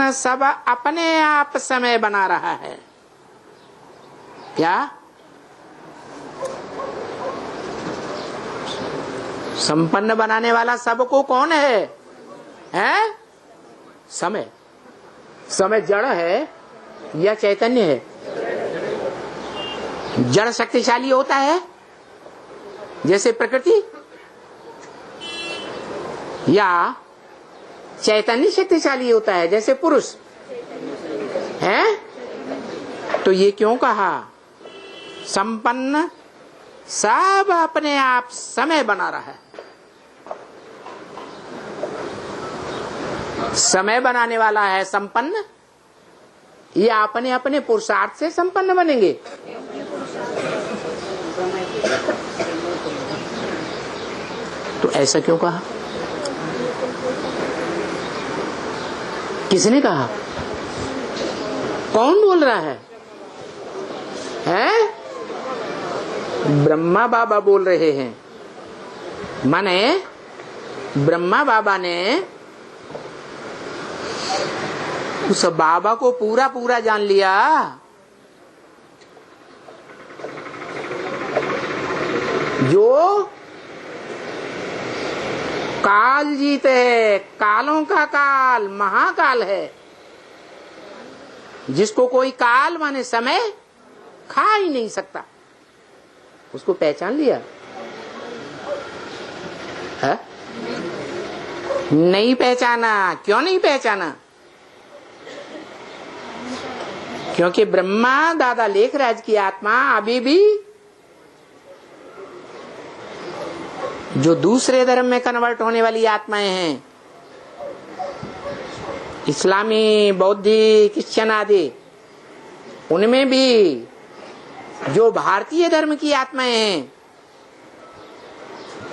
संपन्न सब अपने आप समय बना रहा है। क्या? संपन्न बनाने वाला सबको कौन है? हैं? समय। समय जड़ है या चैतन्य है? जड़ शक्तिशाली होता है जैसे प्रकृति, या चैतन्य शक्तिशाली होता है जैसे पुरुष है? तो ये क्यों कहा? संपन्न सब अपने आप समय बना रहा है। समय बनाने वाला है संपन्न, या अपने अपने पुरुषार्थ से संपन्न बनेंगे? तो ऐसा क्यों कहा? किसने कहा? कौन बोल रहा है? हैं? ब्रह्मा बाबा बोल रहे हैं। माने ब्रह्मा बाबा ने उस बाबा को पूरा पूरा जान लिया। जो काल जीत है, कालों का काल, महाकाल है, जिसको कोई काल माने समय खा ही नहीं सकता, उसको पहचान लिया है? नहीं पहचाना। क्यों नहीं पहचाना? क्योंकि ब्रह्मा दादा लेखराज की आत्मा अभी भी जो दूसरे धर्म में कन्वर्ट होने वाली आत्माएं हैं, इस्लामी, बौद्धी, क्रिश्चियन आदि, उनमें भी जो भारतीय धर्म की आत्माएं हैं,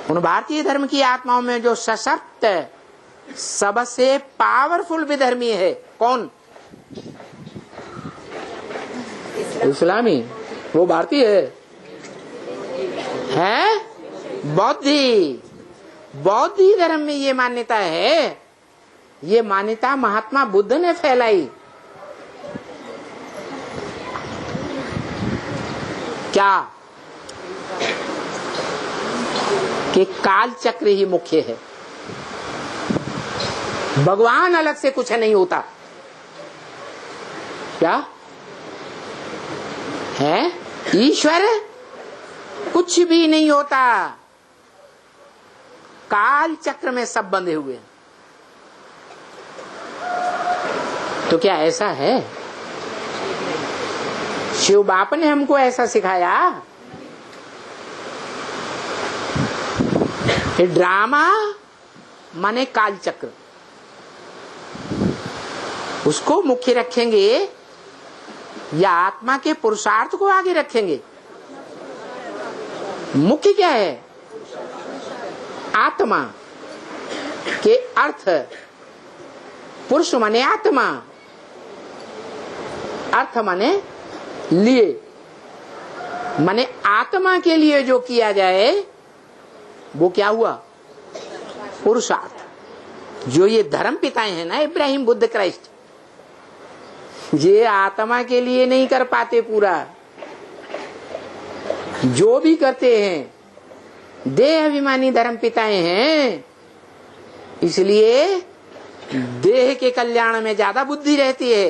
उन भारतीय धर्म की आत्माओं में जो सशक्त सबसे पावरफुल विधर्मी है कौन? इस्लामी। वो भारतीय है? बौद्धि। बौद्धि धर्म में ये मान्यता है, ये मान्यता महात्मा बुद्ध ने फैलाई। क्या? कि काल चक्र ही मुख्य है, भगवान अलग से कुछ नहीं होता। क्या है? ईश्वर कुछ भी नहीं होता, काल चक्र में सब बंधे हुए हैं। तो क्या ऐसा है? शिव बाप ने हमको ऐसा सिखाया? ड्रामा माने काल चक्र, उसको मुख्य रखेंगे या आत्मा के पुरुषार्थ को आगे रखेंगे? मुख्य क्या है? आत्मा के अर्थ। पुरुष माने आत्मा, अर्थ माने लिए, माने आत्मा के लिए जो किया जाए वो क्या हुआ? पुरुषार्थ। जो ये धर्म पिताएं हैं ना, इब्राहिम, बुद्ध, क्राइस्ट, ये आत्मा के लिए नहीं कर पाते पूरा। जो भी करते हैं देह अभिमानी धर्म पिताएं हैं, इसलिए देह के कल्याण में ज्यादा बुद्धि रहती है,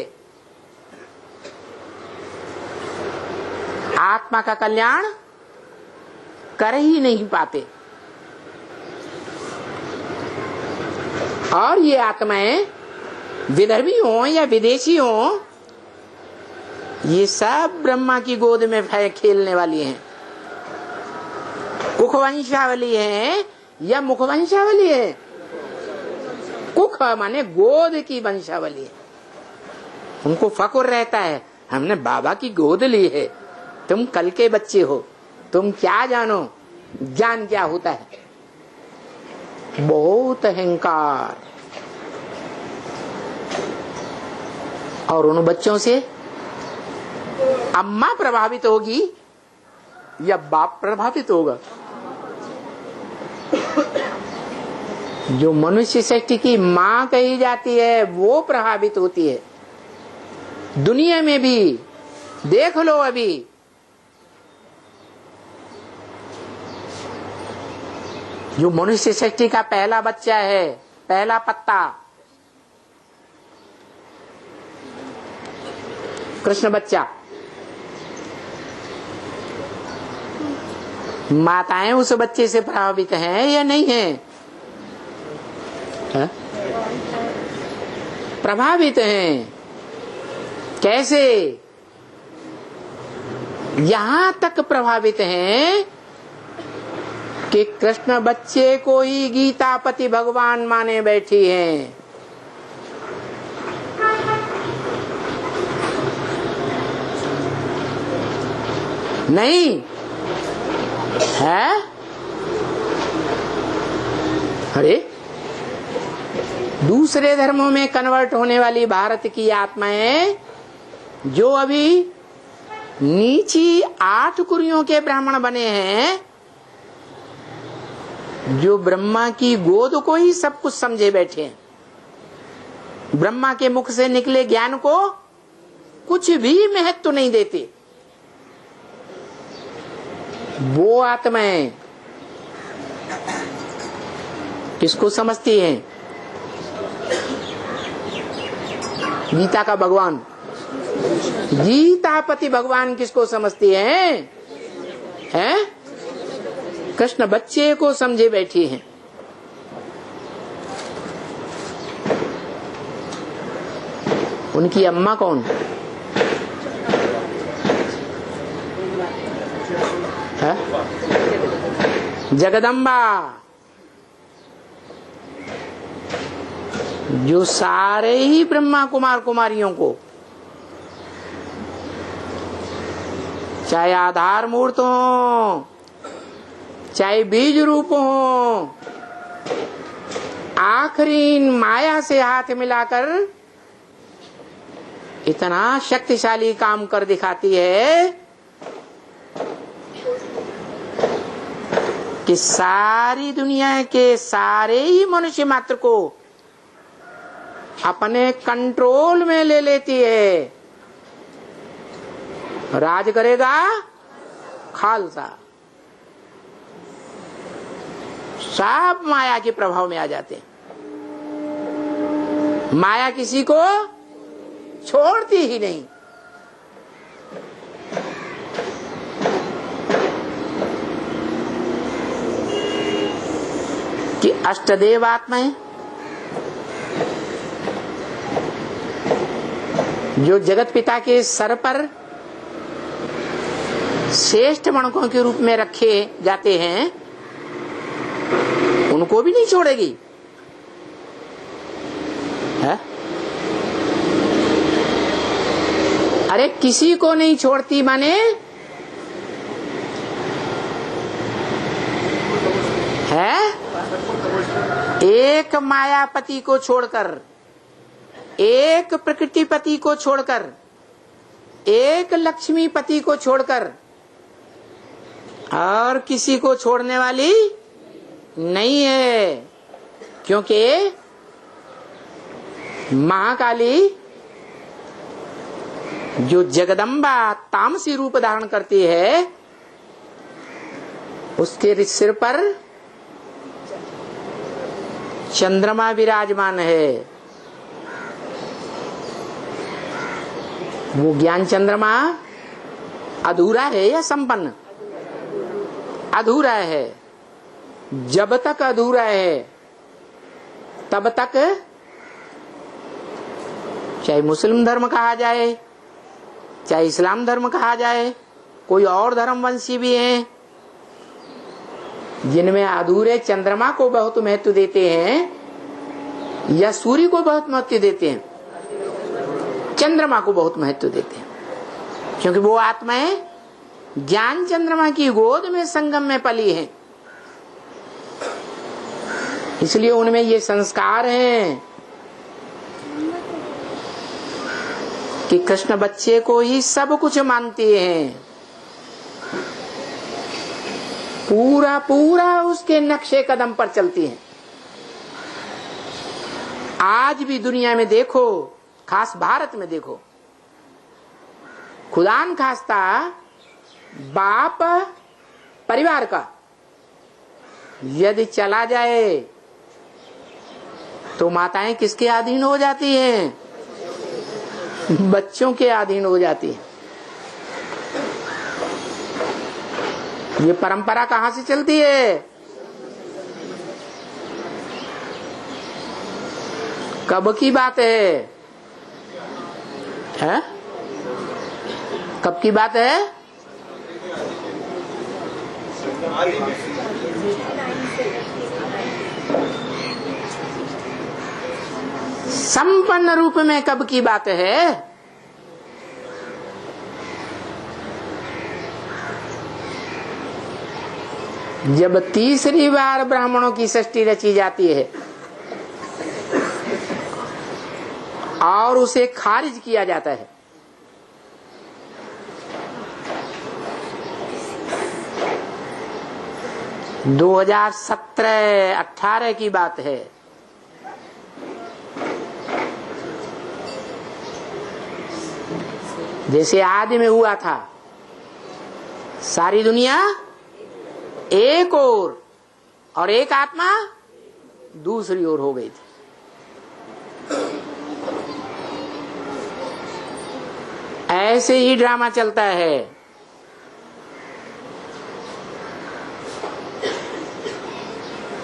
आत्मा का कल्याण कर ही नहीं पाते। और ये आत्माएं विधर्मी हो या विदेशी हो, ये सब ब्रह्मा की गोद में खेलने वाली हैं। कुख वंशावली है या मुख वंशावली है? कुख माने गोद की वंशावली है। उनको फक्र रहता है, हमने बाबा की गोद ली है। तुम कल के बच्चे हो, तुम क्या जानो, ज्ञान क्या होता है? बहुत अहंकार। और उन बच्चों से अम्मा प्रभावित होगी या बाप प्रभावित होगा? जो मनुष्य सृष्टि की माँ कही जाती है वो प्रभावित होती है। दुनिया में भी देख लो, अभी जो मनुष्य सृष्टि का पहला बच्चा है, पहला पत्ता, कृष्ण बच्चा, माताएं उस बच्चे से प्रभावित हैं या नहीं है? प्रभावित हैं। कैसे? यहां तक प्रभावित हैं कि कृष्ण बच्चे को ही गीतापति भगवान माने बैठी हैं। नहीं है? अरे दूसरे धर्मों में कन्वर्ट होने वाली भारत की आत्माएं जो अभी नीची 8 कुरियों के ब्राह्मण बने हैं, जो ब्रह्मा की गोद को ही सब कुछ समझे बैठे हैं, ब्रह्मा के मुख से निकले ज्ञान को कुछ भी महत्व नहीं देते, वो आत्माएं किसको समझती हैं? गीता का भगवान, गीतापति भगवान किसको समझती हैं? हैं? कृष्ण बच्चे को समझे बैठी हैं। उनकी अम्मा कौन है? जगदम्बा, जो सारे ही ब्रह्मा कुमार कुमारियों को, चाहे आधार मूर्त हो, चाहे बीज रूप हो, आखिरी माया से हाथ मिलाकर इतना शक्तिशाली काम कर दिखाती है कि सारी दुनिया के सारे ही मनुष्य मात्र को अपने कंट्रोल में ले लेती है। राज करेगा खालसा, सब माया के प्रभाव में आ जाते हैं। माया किसी को छोड़ती ही नहीं। कि अष्टदेव आत्माएं जो जगत पिता के सर पर श्रेष्ठ मणकों के रूप में रखे जाते हैं, उनको भी नहीं छोड़ेगी है? अरे किसी को नहीं छोड़ती माने है? एक मायापति को छोड़कर, एक प्रकृतिपति को छोड़कर, एक लक्ष्मीपति को छोड़कर और किसी को छोड़ने वाली नहीं है। क्योंकि महाकाली जो जगदम्बा तामसी रूप धारण करती है, उसके सिर पर चंद्रमा विराजमान है। वो ज्ञान चंद्रमा अधूरा है या संपन्न? अधूरा है। जब तक अधूरा है तब तक चाहे मुस्लिम धर्म कहा जाए, चाहे इस्लाम धर्म कहा जाए, कोई और धर्मवंशी भी हैं जिनमें अधूरे चंद्रमा को बहुत महत्व देते हैं या सूर्य को बहुत महत्व देते हैं, चंद्रमा को बहुत महत्व देते हैं। क्योंकि वो आत्माएं ज्ञान चंद्रमा की गोद में संगम में पली हैं, इसलिए उनमें ये संस्कार हैं कि कृष्ण बच्चे को ही सब कुछ मानती हैं, पूरा पूरा उसके नक्शे कदम पर चलती हैं। आज भी दुनिया में देखो, खास भारत में देखो, खुदा न खास्ता बाप परिवार का यदि चला जाए तो माताएं किसके अधीन हो जाती हैं? बच्चों के अधीन हो जाती हैं। ये परंपरा कहां से चलती है? कब की बात है? कब की बात है? संपन्न रूप में कब की बात है? जब तीसरी बार ब्राह्मणों की सृष्टि रची जाती है और उसे खारिज किया जाता है। - 2017-18 की बात है। जैसे आदि में हुआ था, सारी दुनिया एक और एक आत्मा दूसरी ओर हो गई थी। ऐसे ही ड्रामा चलता है।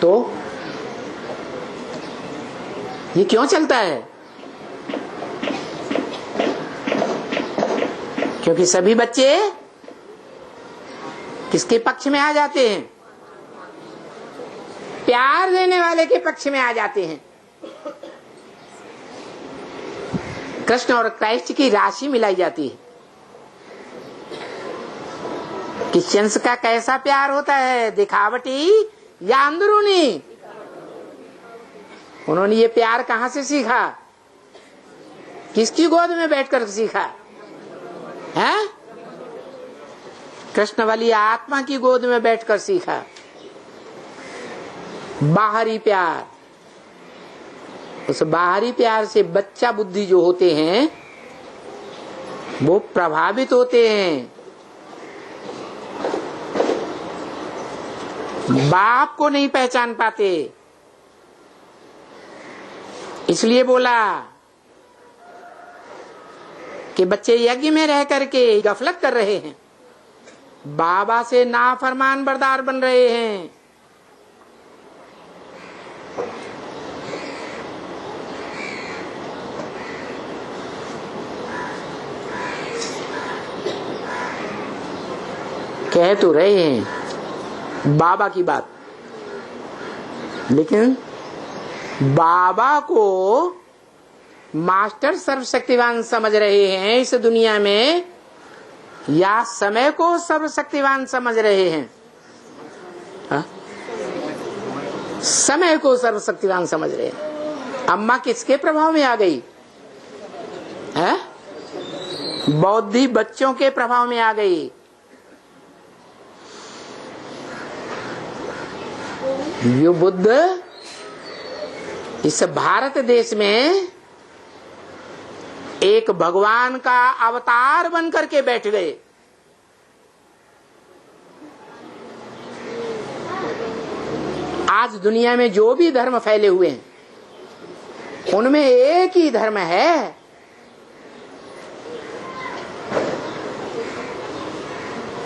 तो ये क्यों चलता है? क्योंकि सभी बच्चे किसके पक्ष में आ जाते हैं? प्यार देने वाले के पक्ष में आ जाते हैं। कृष्ण और क्राइस्ट की राशि मिलाई जाती है। क्रिश्चियंस का कैसा प्यार होता है, दिखावटी या अंदरूनी? उन्होंने ये प्यार कहां से सीखा? किसकी गोद में बैठकर सीखा है? कृष्ण वाली आत्मा की गोद में बैठकर सीखा। बाहरी प्यार, उस बाहरी प्यार से बच्चा बुद्धि जो होते हैं वो प्रभावित होते हैं। बाप को नहीं पहचान पाते। इसलिए बोला कि बच्चे यज्ञ में रह करके गफलत कर रहे हैं, बाबा से नाफरमान बरदार बन रहे हैं। कह तो रहे हैं बाबा की बात, लेकिन बाबा को मास्टर सर्वशक्तिवान समझ रहे हैं इस दुनिया में, या समय को सर्वशक्तिवान समझ रहे हैं? हा? समय को सर्वशक्तिवान समझ रहे हैं। अम्मा किसके प्रभाव में आ गई है? बौद्धि बच्चों के प्रभाव में आ गई। ये बुद्ध इस भारत देश में एक भगवान का अवतार बन करके बैठ गए। आज दुनिया में जो भी धर्म फैले हुए हैं उनमें एक ही धर्म है,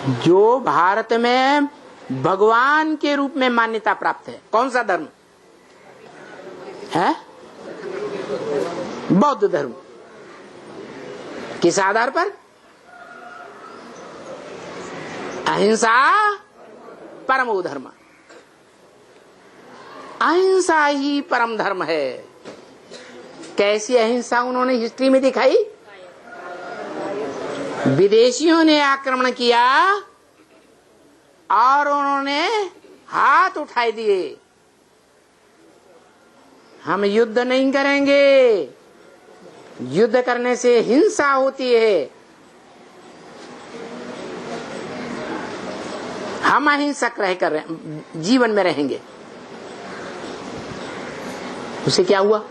जो भारत में भगवान के रूप में मान्यता प्राप्त है। कौन सा धर्म है? बौद्ध धर्म। किस आधार पर? अहिंसा परमो धर्म। अहिंसा ही परम धर्म है। कैसी अहिंसा उन्होंने हिस्ट्री में दिखाई? विदेशियों ने आक्रमण किया और उन्होंने हाथ उठाए दिए, हम युद्ध नहीं करेंगे, युद्ध करने से हिंसा होती है, हम अहिंसक रहकर जीवन में रहेंगे। उसे क्या हुआ?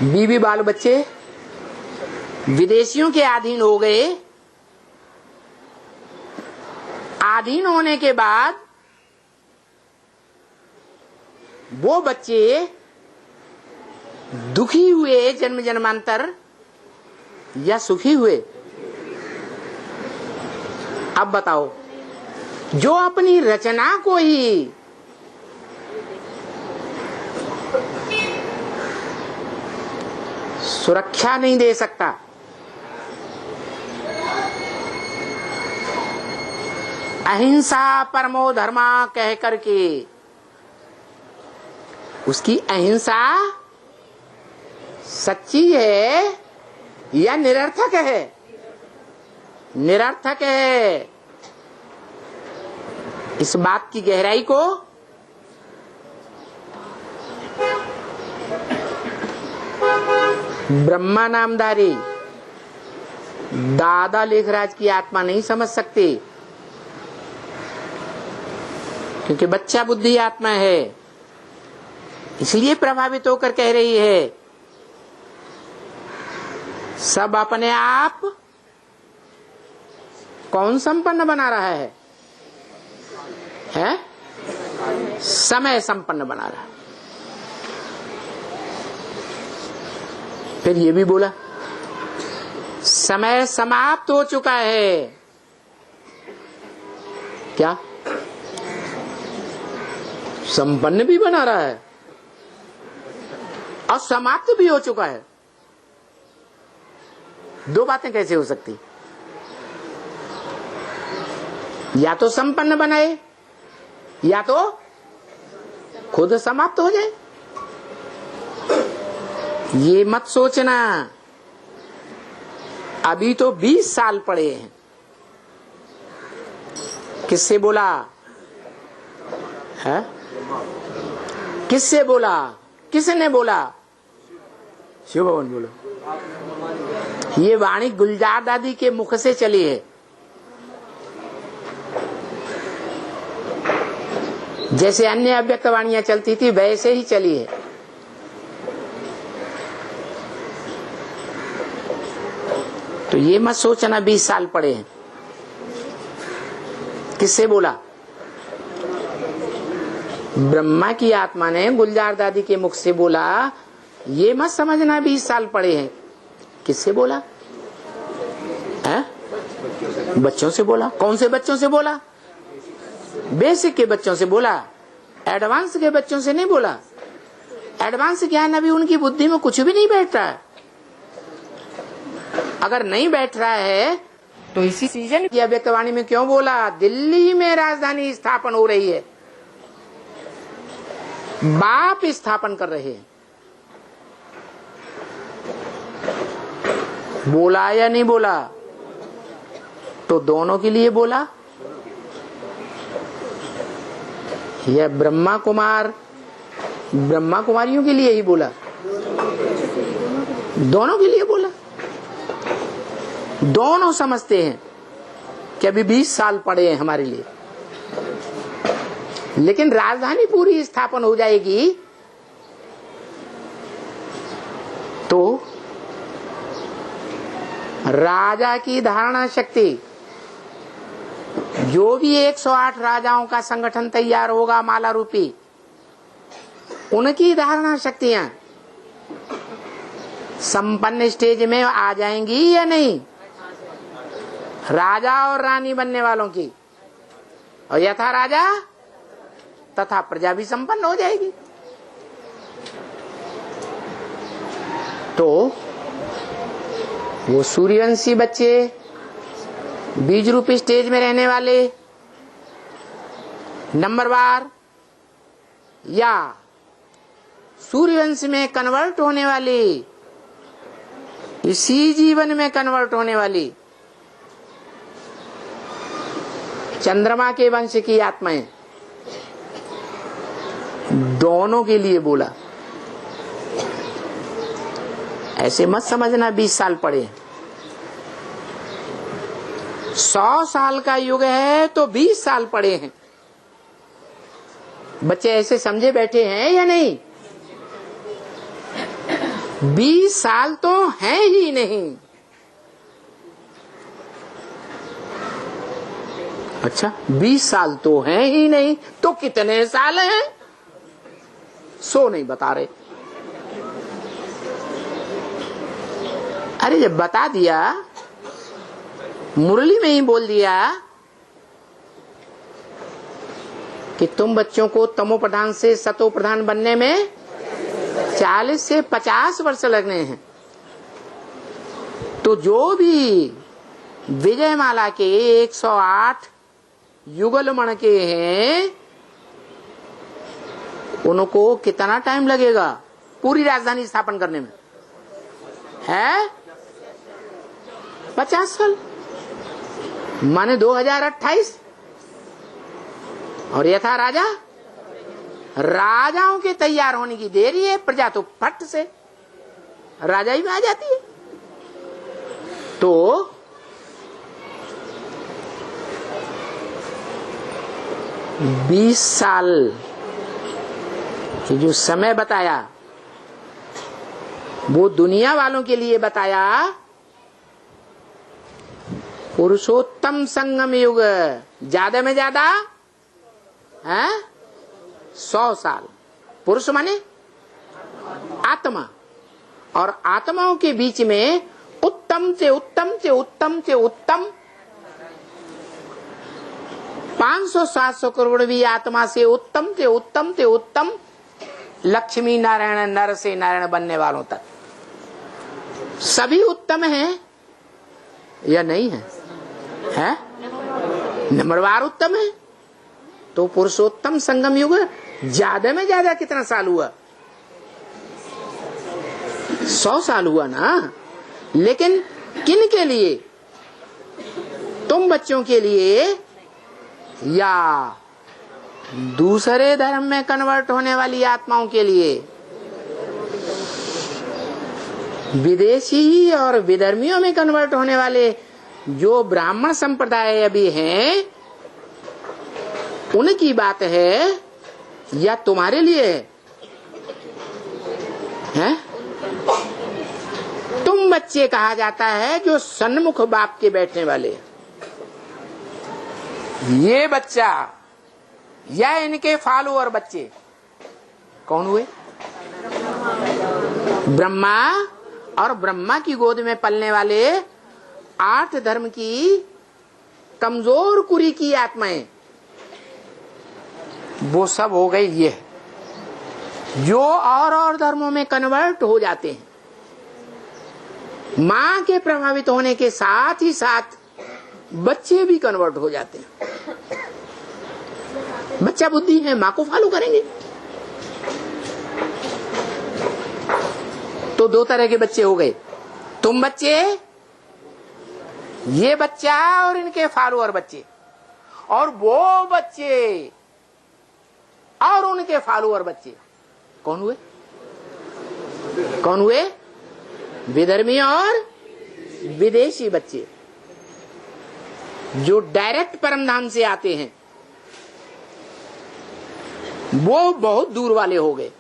बीवी बाल बच्चे विदेशियों के अधीन हो गए। अधीन होने के बाद वो बच्चे दुखी हुए जन्म जन्मांतर या सुखी हुए? अब बताओ, जो अपनी रचना को ही सुरक्षा नहीं दे सकता, अहिंसा परमो धर्मा कह करके उसकी अहिंसा सच्ची है या निरर्थक है? निरर्थक है। इस बात की गहराई को ब्रह्मा नामधारी दादा लेखराज की आत्मा नहीं समझ सकती, क्योंकि बच्चा बुद्धि आत्मा है, इसलिए प्रभावित होकर कह रही है सब अपने आप कौन संपन्न बना रहा है? समय संपन्न बना रहा है। फिर ये भी बोला समय समाप्त हो चुका है। क्या? संपन्न भी बना रहा है और समाप्त भी हो चुका है। दो बातें कैसे हो सकती? या तो संपन्न बनाए या तो खुद समाप्त हो जाए। ये मत सोचना अभी तो 20 साल पड़े हैं। किससे बोला है? किससे बोला? किसने बोला? शिव भवन बोलो। ये वाणी गुलजार दादी के मुख से चली है। जैसे अन्य अव्यक्त वाणियां चलती थी वैसे ही चली है। तो ये मत सोचना 20 साल पड़े हैं। किससे बोला? ब्रह्मा की आत्मा ने गुलजार दादी के मुख से बोला। ये मत समझना 20 साल पड़े हैं। किससे बोला? है? बच्चों से बोला। कौन से बच्चों से बोला? बेसिक के बच्चों से बोला, एडवांस के बच्चों से नहीं बोला। एडवांस ज्ञान अभी उनकी बुद्धि में कुछ भी नहीं बैठ रहा है। अगर नहीं बैठ रहा है तो इसी सीजन की अव्यक्तवाणी में क्यों बोला दिल्ली में राजधानी स्थापन हो रही है, बाप स्थापन कर रहे हैं। बोला या नहीं बोला? तो दोनों के लिए बोला। यह ब्रह्मा कुमारियों के लिए ही बोला, दोनों के लिए बोला। दोनों समझते हैं कि अभी 20 साल पड़े हैं हमारे लिए, लेकिन राजधानी पूरी स्थापन हो जाएगी तो राजा की धारणा शक्ति, जो भी 108 राजाओं का संगठन तैयार होगा माला रूपी, उनकी धारणा शक्तियां संपन्न स्टेज में आ जाएंगी या नहीं? राजा और रानी बनने वालों की, और यथा राजा तथा प्रजा भी संपन्न हो जाएगी। तो वो सूर्यवंशी बच्चे, बीज रूपी स्टेज में रहने वाले नंबरवार, या सूर्यवंश में कन्वर्ट होने वाली, इसी जीवन में कन्वर्ट होने वाली चंद्रमा के वंश की आत्माएं, दोनों के लिए बोला। ऐसे मत समझना 20 साल पड़े। 100 साल का युग है तो 20 साल पड़े हैं। बच्चे ऐसे समझे बैठे हैं या नहीं? 20 साल तो हैं ही नहीं। अच्छा, 20 साल तो हैं ही नहीं, तो कितने साल हैं? 100 नहीं बता रहे। अरे जब बता दिया, मुरली में ही बोल दिया कि तुम बच्चों को तमो प्रधान से सतो प्रधान बनने में 40 से 50 वर्ष लगने हैं, तो जो भी विजयमाला के 108 युगलमण के हैं, उनको कितना टाइम लगेगा पूरी राजधानी स्थापन करने में? है 50 साल, माने 2028। और यथा राजा, राजाओं के तैयार होने की देरी है, प्रजा तो फट से राजा ही में आ जाती है। तो 20 साल की जो समय बताया, वो दुनिया वालों के लिए बताया। पुरुषोत्तम संगम युग ज्यादा में ज्यादा है 100 साल। पुरुष माने आत्मा, और आत्माओं के बीच में उत्तम से उत्तम से उत्तम से उत्तम 500-700 करोड़ भी आत्मा से उत्तम से उत्तम से उत्तम लक्ष्मी नारायण नर से नारायण बनने वालों तक सभी उत्तम हैं या नहीं है? है नंबरवार उत्तम है। तो पुरुषोत्तम संगम युग ज्यादा में ज्यादा कितना साल हुआ? 100 साल हुआ ना। लेकिन किन के लिए? तुम बच्चों के लिए या दूसरे धर्म में कन्वर्ट होने वाली आत्माओं के लिए? विदेशी और विधर्मियों में कन्वर्ट होने वाले जो ब्राह्मण संप्रदाय अभी हैं, उनकी बात है या तुम्हारे लिए है? तुम बच्चे कहा जाता है जो सन्मुख बाप के बैठने वाले। ये बच्चा या इनके फॉलोअर बच्चे कौन हुए? ब्रह्मा और ब्रह्मा की गोद में पलने वाले 8 धर्म की कमजोर कुरी की आत्माएं, वो सब हो गए ये जो और धर्मों में कन्वर्ट हो जाते हैं। मां के प्रभावित होने के साथ ही साथ बच्चे भी कन्वर्ट हो जाते हैं। बच्चा बुद्धि है, मां को फॉलो करेंगे। तो 2 तरह के बच्चे हो गए, तुम बच्चे, ये बच्चा और इनके फॉलोअर बच्चे, और वो बच्चे और उनके फॉलोअर बच्चे। कौन हुए? कौन हुए? विधर्मी और विदेशी बच्चे जो डायरेक्ट परमधाम से आते हैं, वो बहुत दूर वाले हो गए।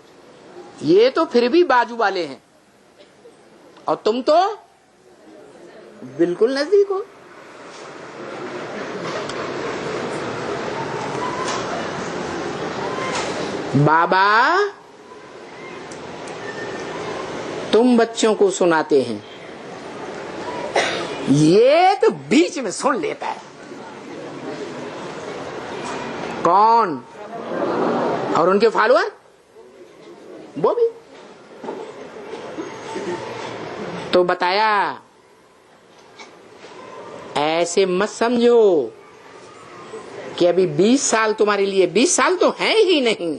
ये तो फिर भी बाजू वाले हैं, और तुम तो बिल्कुल नजदीक हो। बाबा तुम बच्चों को सुनाते हैं, ये तो बीच में सुन लेता है। कौन? और उनके फॉलोअर वो भी। तो बताया ऐसे मत समझो कि अभी 20 साल तुम्हारे लिए, 20 साल तो हैं ही नहीं।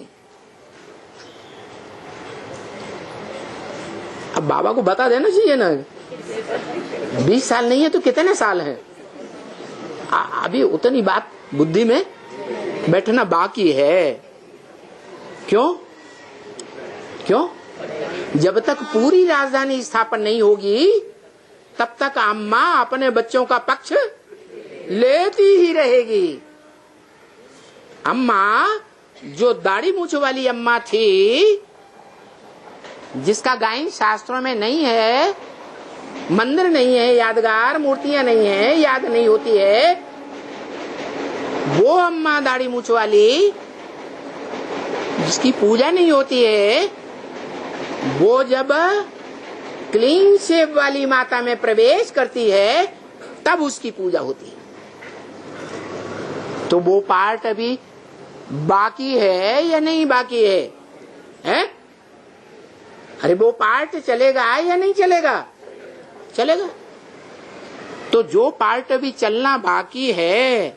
अब बाबा को बता देना चाहिए ना, 20 साल नहीं है तो कितने साल हैं? अभी उतनी बात बुद्धि में बैठना बाकी है। क्यों? क्यों? जब तक पूरी राजधानी स्थापन नहीं होगी, तब तक अम्मा अपने बच्चों का पक्ष लेती ही रहेगी। अम्मा जो दाढ़ी मूछ वाली अम्मा थी, जिसका गायन शास्त्रों में नहीं है, मंदिर नहीं है, यादगार मूर्तियां नहीं है, याद नहीं होती है, वो अम्मा दाढ़ी मूछ वाली जिसकी पूजा नहीं होती है, वो जब क्लीन शेप वाली माता में प्रवेश करती है तब उसकी पूजा होती है। तो वो पार्ट अभी बाकी है या नहीं बाकी है, हैं? अरे वो पार्ट चलेगा या नहीं चलेगा? चलेगा। तो जो पार्ट अभी चलना बाकी है,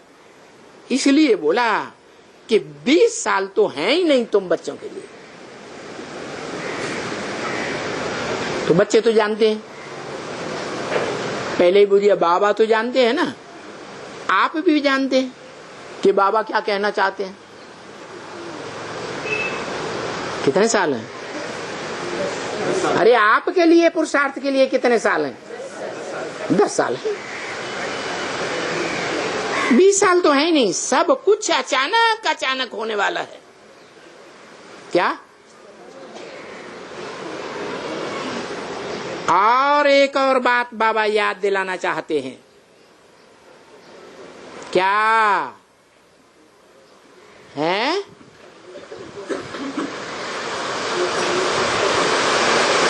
इसलिए बोला कि 20 साल तो हैं ही नहीं तुम बच्चों के लिए। तो बच्चे तो जानते हैं, पहले ही बुढ़िया बाबा तो जानते हैं ना, आप भी जानते हैं कि बाबा क्या कहना चाहते हैं। कितने साल हैं? अरे आपके लिए पुरुषार्थ के लिए कितने साल हैं? 10 साल है। 20 साल तो है ही नहीं, सब कुछ अचानक अचानक होने वाला है। क्या? और एक और बात बाबा याद दिलाना चाहते हैं। क्या है?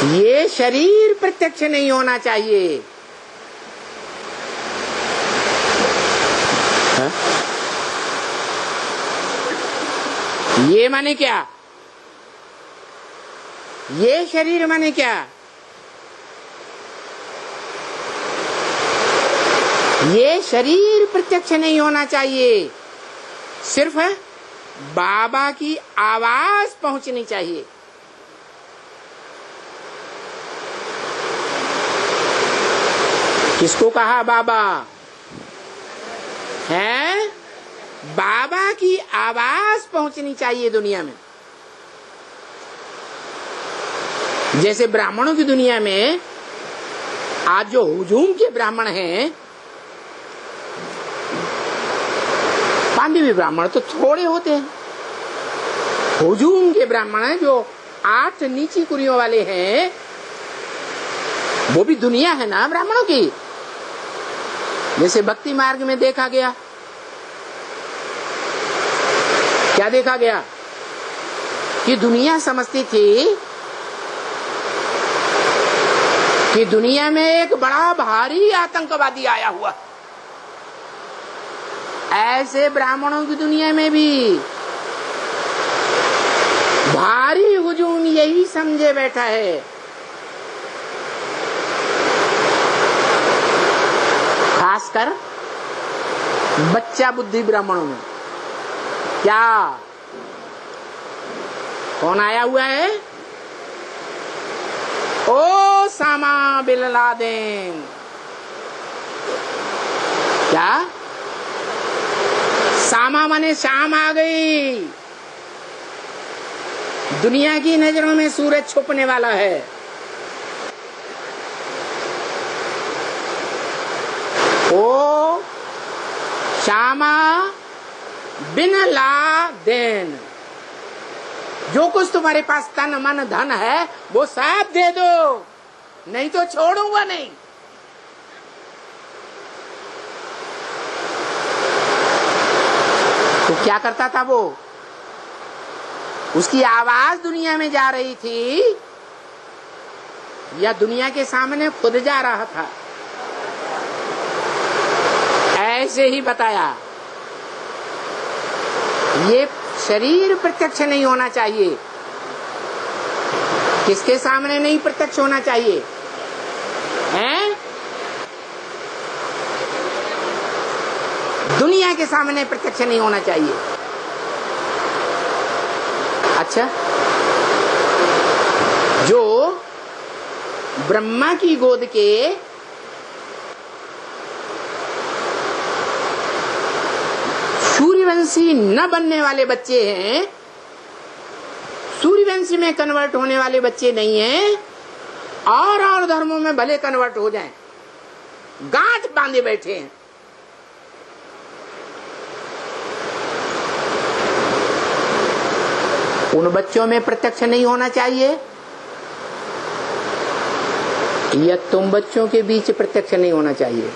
ये शरीर प्रत्यक्ष नहीं होना चाहिए। है? ये माने क्या? ये शरीर माने क्या? ये शरीर प्रत्यक्ष नहीं होना चाहिए, सिर्फ बाबा की आवाज पहुंचनी चाहिए। किसको कहा बाबा? है बाबा की आवाज पहुंचनी चाहिए दुनिया में। जैसे ब्राह्मणों की दुनिया में आज जो हुजूम के ब्राह्मण हैं, पांडवी ब्राह्मण तो थोड़े होते हैं, हुजूम के ब्राह्मण जो 8 नीची कुरियों वाले हैं, वो भी दुनिया है ना ब्राह्मणों की। जैसे भक्ति मार्ग में देखा गया, क्या देखा गया कि दुनिया समझती थी कि दुनिया में एक बड़ा भारी आतंकवादी आया हुआ। ऐसे ब्राह्मणों की दुनिया में भी भारी हुजूम यही समझे बैठा है। खासकर बच्चा बुद्धि ब्राह्मणों में। क्या कौन आया हुआ है? ओ सामा बिन लादेन। क्या? सामा माने शाम आ गई। दुनिया की नजरों में सूरज छुपने वाला है। ओ शामा बिन लादेन। जो कुछ तुम्हारे पास तन मन धन है वो सब दे दो, नहीं तो छोड़ूंगा नहीं। तो क्या करता था वो? उसकी आवाज दुनिया में जा रही थी या दुनिया के सामने खुद जा रहा था? ऐसे ही बताया, ये शरीर प्रत्यक्ष नहीं होना चाहिए। किसके सामने नहीं प्रत्यक्ष होना चाहिए? हैं? दुनिया के सामने प्रत्यक्ष नहीं होना चाहिए। अच्छा, जो ब्रह्मा की गोद के सूर्यवंशी न बनने वाले बच्चे हैं, सूर्यवंशी में कन्वर्ट होने वाले बच्चे नहीं हैं, और धर्मों में भले कन्वर्ट हो जाएं, गांठ बांधे बैठे हैं। उन बच्चों में प्रत्यक्ष नहीं होना चाहिए। या तुम बच्चों के बीच प्रत्यक्ष नहीं होना चाहिए?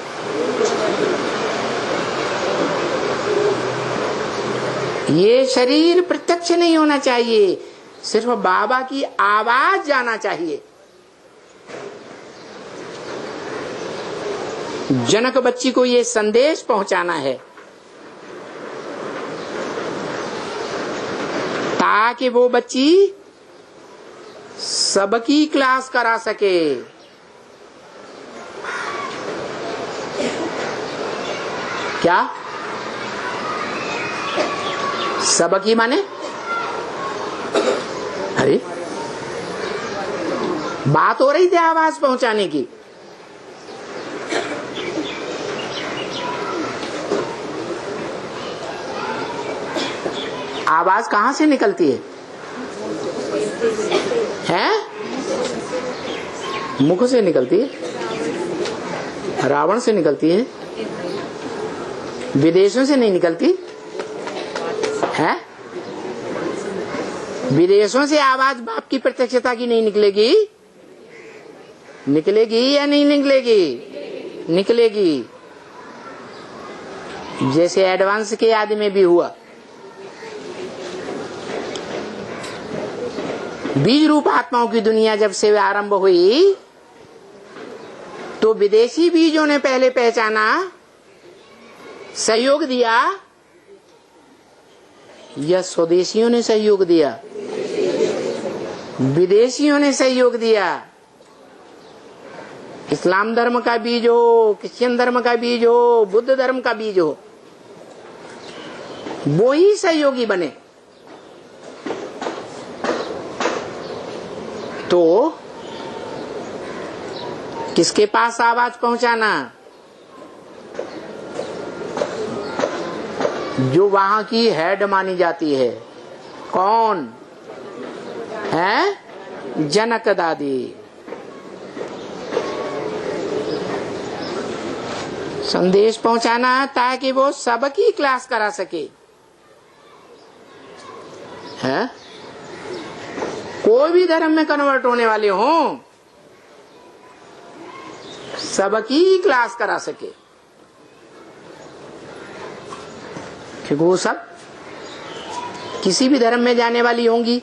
ये शरीर प्रत्यक्ष नहीं होना चाहिए, सिर्फ बाबा की आवाज जाना चाहिए। जनक बच्ची को ये संदेश पहुंचाना है ताकि वो बच्ची सबकी क्लास करा सके। क्या सबकी माने? अरे बात हो रही थी आवाज पहुंचाने की। आवाज कहां से निकलती है? हैं? मुख से निकलती है, रावण से निकलती है, विदेशों से नहीं निकलती है। विदेशों से आवाज बाप की प्रत्यक्षता की नहीं निकलेगी? निकलेगी या नहीं निकलेगी? निकलेगी। जैसे एडवांस के आदि में भी हुआ। बीज रूप आत्माओं की दुनिया जब से आरंभ हुई तो विदेशी बीजों ने पहले पहचाना, सहयोग दिया, या स्वदेशियों ने सहयोग दिया? विदेशियों ने सहयोग दिया। इस्लाम धर्म का बीज हो, क्रिश्चियन धर्म का बीज हो, बुद्ध धर्म का बीज हो, वो ही सहयोगी बने। तो किसके पास आवाज पहुंचाना? जो वहां की हेड मानी जाती है। कौन है? जनक दादी। संदेश पहुंचाना ताकि वो सबकी क्लास करा सके। है? कोई भी धर्म में कन्वर्ट होने वाले हों, सबकी क्लास करा सके, क्योंकि वो सब किसी भी धर्म में जाने वाली होंगी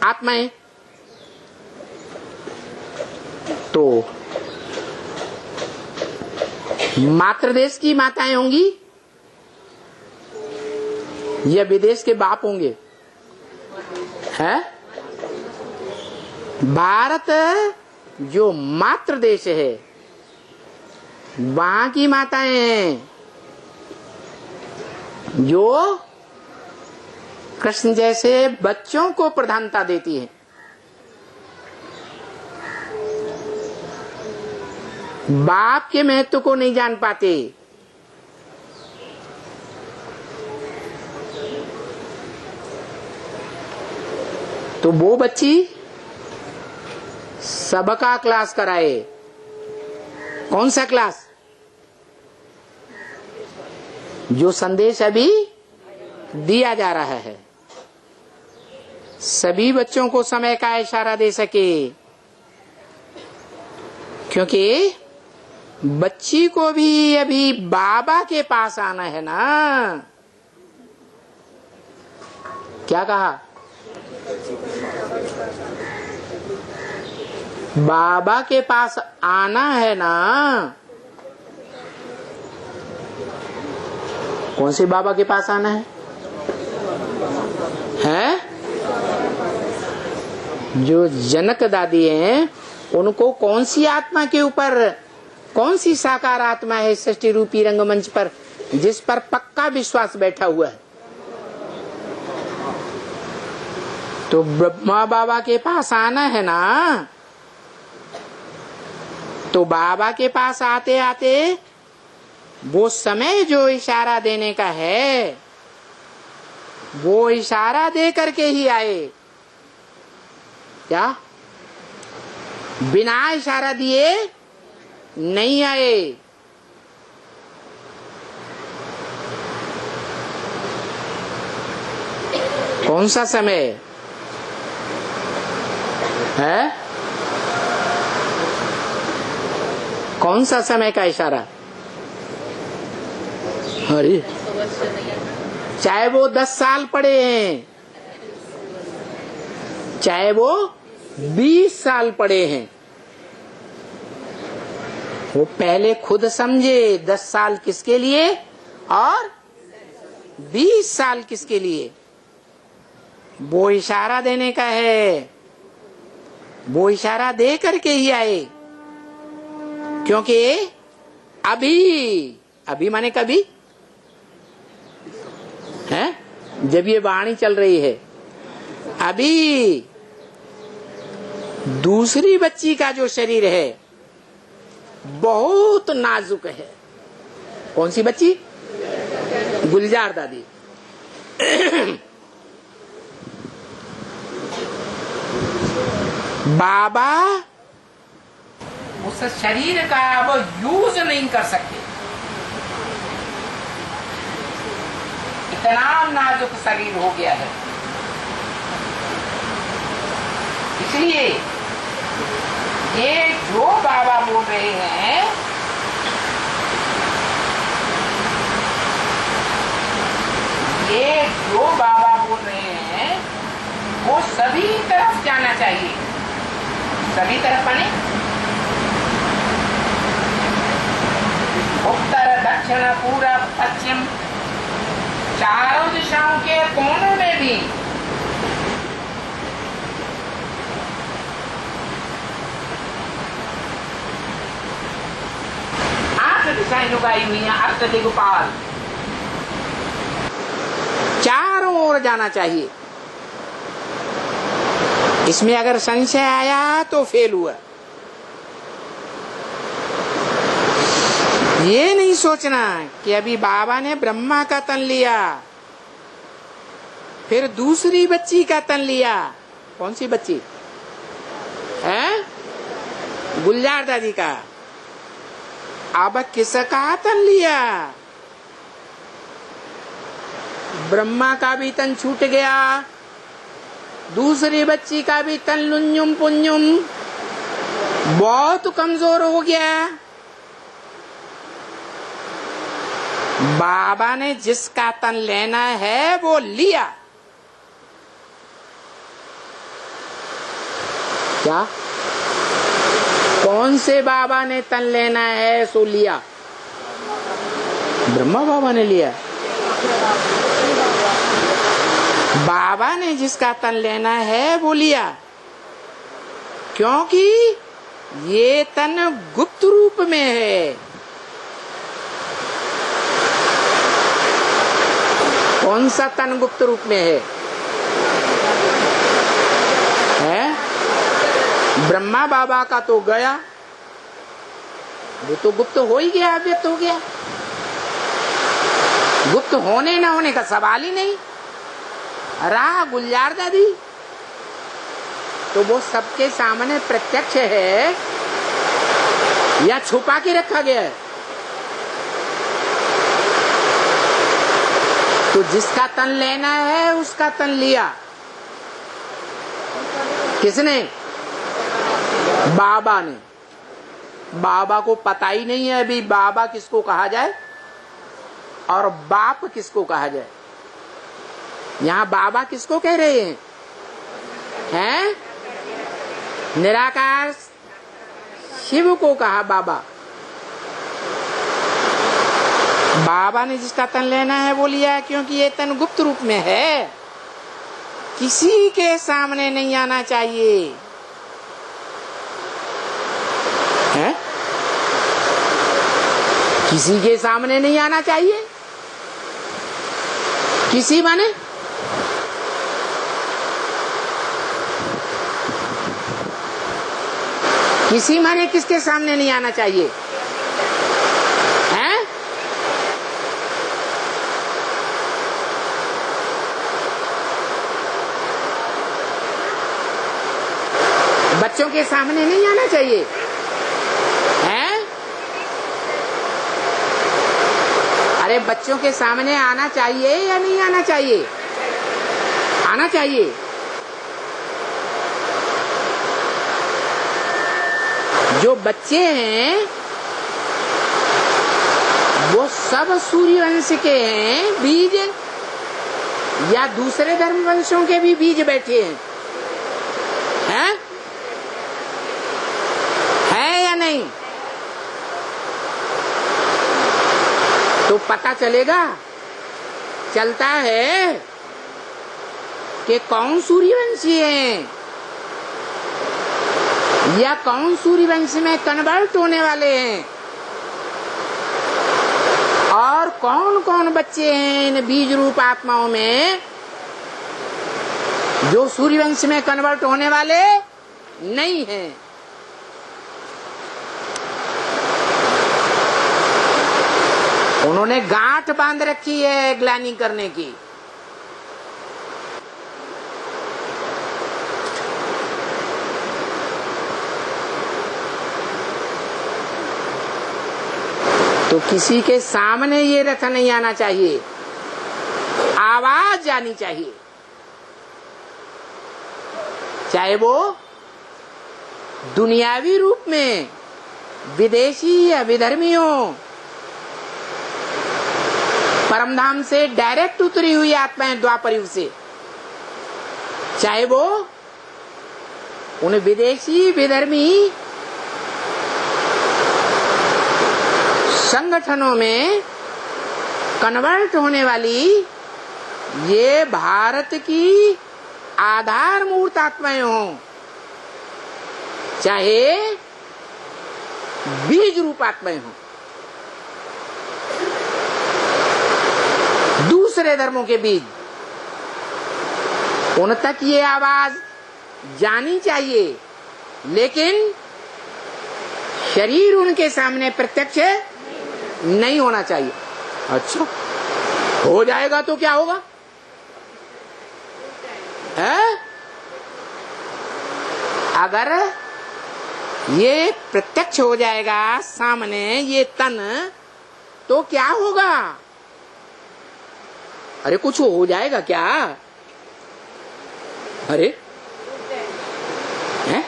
आत्माएं। तो मातृदेश की माताएं होंगी या विदेश के बाप होंगे? है? भारत जो मातृ देश है, वहां की माताएं हैं जो कृष्ण जैसे बच्चों को प्रधानता देती हैं। बाप के महत्व को नहीं जान पाते। तो वो बच्ची सबका क्लास कराए। कौन सा क्लास? जो संदेश अभी दिया जा रहा है, सभी बच्चों को समय का इशारा दे सके, क्योंकि बच्ची को भी अभी बाबा के पास आना है ना। क्या कहा? बाबा के पास आना है ना। कौन से बाबा के पास आना है? हैं? जो जनक दादी हैं, उनको कौन सी आत्मा के ऊपर, कौन सी साकार आत्मा है सृष्टि रूपी रंगमंच पर जिस पर पक्का विश्वास बैठा हुआ है? तो ब्रह्मा बाबा के पास आना है ना। तो बाबा के पास आते आते वो समय जो इशारा देने का है, वो इशारा दे करके ही आए। क्या? बिना इशारा दिए नहीं आए। कौन सा समय है? कौन सा समय का इशारा? अरे चाहे वो 10 साल पड़े हैं, चाहे वो 20 साल पड़े हैं, वो पहले खुद समझे 10 साल किसके लिए और 20 साल किसके लिए। वो इशारा देने का है, वो इशारा दे करके ही आए, क्योंकि अभी माने कभी है, जब ये वाणी चल रही है, अभी दूसरी बच्ची का जो शरीर है बहुत नाजुक है। कौन सी बच्ची? गुलजार दादी। बाबा उस शरीर का वो यूज नहीं कर सकते, इतना नाजुक शरीर हो गया है। इसलिए ये जो बाबा बोल रहे हैं, ये जो बाबा बोल रहे हैं वो सभी तरफ जाना चाहिए। सभी तरफ माने उत्तर दक्षिण पूरब पश्चिम, चारों दिशाओं के कोनों में भी दिशाएं लुकाई हुई हैं, अष्टदिग्पाल, चारों ओर जाना चाहिए। इसमें अगर संशय आया तो फेल हुआ। ये नहीं सोचना कि अभी बाबा ने ब्रह्मा का तन लिया, फिर दूसरी बच्ची का तन लिया। कौन सी बच्ची है? गुलजार दादी का। अब किसका तन लिया? ब्रह्मा का भी तन छूट गया, दूसरी बच्ची का भी तन लुन्युम पुन्युम बहुत कमजोर हो गया। बाबा ने जिसका तन लेना है वो लिया। क्या? कौन से बाबा ने तन लेना है सो लिया? ब्रह्मा बाबा ने लिया। बाबा ने जिसका तन लेना है वो लिया, क्योंकि ये तन गुप्त रूप में है। कौन सा तन गुप्त रूप में है? ब्रह्मा बाबा का तो गया, वो तो गुप्त हो ही गया, अव्यक्त हो गया। गुप्त होने न होने का सवाल ही नहीं रहा। गुलजार दादी तो वो सबके सामने प्रत्यक्ष है या छुपा के रखा गया है? तो जिसका तन लेना है उसका तन लिया। किसने? बाबा ने। बाबा को पता ही नहीं है अभी बाबा किसको कहा जाए और बाप किसको कहा जाए। यहां बाबा किसको कह रहे हैं? हैं? निराकार शिव को कहा बाबा। बाबा ने जिसका तन लेना है वो लिया, क्योंकि ये तन गुप्त रूप में है, किसी के सामने नहीं आना चाहिए। है? किसी के सामने नहीं आना चाहिए। किसी माने किसी माने किसके सामने नहीं आना चाहिए? हैं? बच्चों के सामने नहीं आना चाहिए। अरे बच्चों के सामने आना चाहिए या नहीं आना चाहिए? आना चाहिए। जो बच्चे हैं सब सूर्यवंश के हैं बीज, या दूसरे धर्म वंशों के भी बीज बैठे हैं? है या नहीं? तो पता चलेगा, चलता है कि कौन सूर्यवंशी है या कौन सूर्यवंश में कन्वर्ट होने वाले हैं, और कौन कौन बच्चे हैं इन बीज रूप आत्माओं में जो सूर्यवंश में कन्वर्ट होने वाले नहीं हैं। उन्होंने गांठ बांध रखी है ग्लानि करने की। तो किसी के सामने ये रथ नहीं आना चाहिए, आवाज आनी चाहिए, चाहे वो दुनियावी रूप में विदेशी या विधर्मी हो, परमधाम से डायरेक्ट उतरी हुई आत्माएं द्वापर युग से, चाहे वो उन विदेशी विधर्मी संगठनों में कन्वर्ट होने वाली ये भारत की आधार मूर्त आत्माएं हों, चाहे बीज रूप आत्माएं हों, दूसरे धर्मों के बीज, उन तक ये आवाज जानी चाहिए, लेकिन शरीर उनके सामने प्रत्यक्ष नहीं होना चाहिए। अच्छा, हो जाएगा तो क्या होगा? है? अगर ये प्रत्यक्ष हो जाएगा सामने ये तन, तो क्या होगा? अरे कुछ हो जाएगा क्या? अरे है?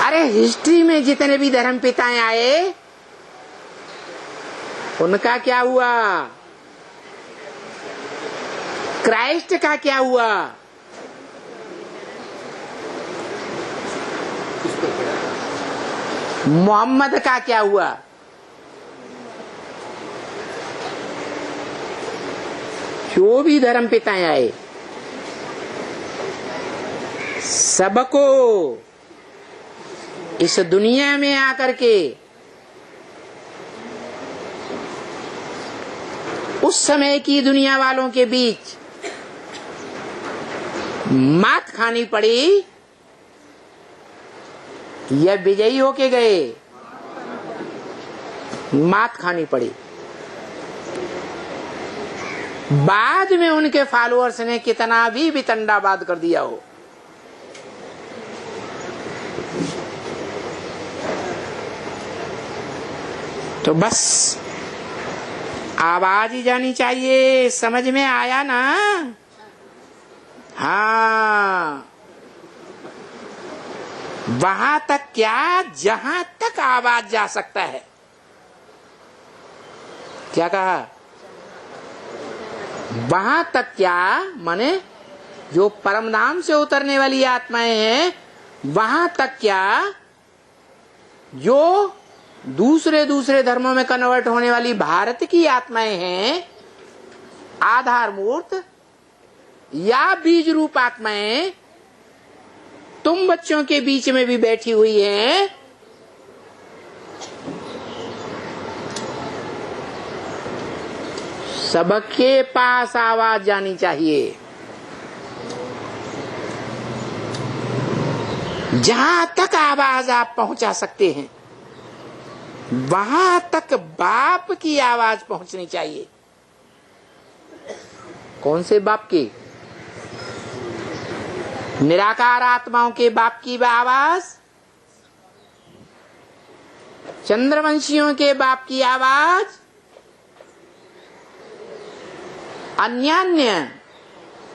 अरे हिस्ट्री में जितने भी धर्म पिताएं आए उनका क्या हुआ? क्राइस्ट का क्या हुआ? मोहम्मद का क्या हुआ? जो भी धर्म पिताएं आए सबको इस दुनिया में आकर के उस समय की दुनिया वालों के बीच मात खानी पड़ी या विजयी होके गए? मात खानी पड़ी। बाद में उनके फॉलोअर्स ने कितना भी वितंडावाद कर दिया हो, तो बस आवाज ही जानी चाहिए। समझ में आया ना? हाँ, वहां तक क्या, जहां तक आवाज जा सकता है। क्या कहा? वहां तक क्या माने जो परमधाम से उतरने वाली आत्माएं हैं, वहां तक क्या जो दूसरे दूसरे धर्मों में कन्वर्ट होने वाली भारत की आत्माएं हैं, आधार मूर्त या बीज रूप आत्माएं तुम बच्चों के बीच में भी बैठी हुई हैं, सबके पास आवाज जानी चाहिए। जहां तक आवाज आप पहुंचा सकते हैं वहां तक बाप की आवाज पहुंचनी चाहिए। कौन से बाप की? निराकार आत्माओं के बाप की आवाज, चंद्रवंशियों के बाप की आवाज, अन्यान्य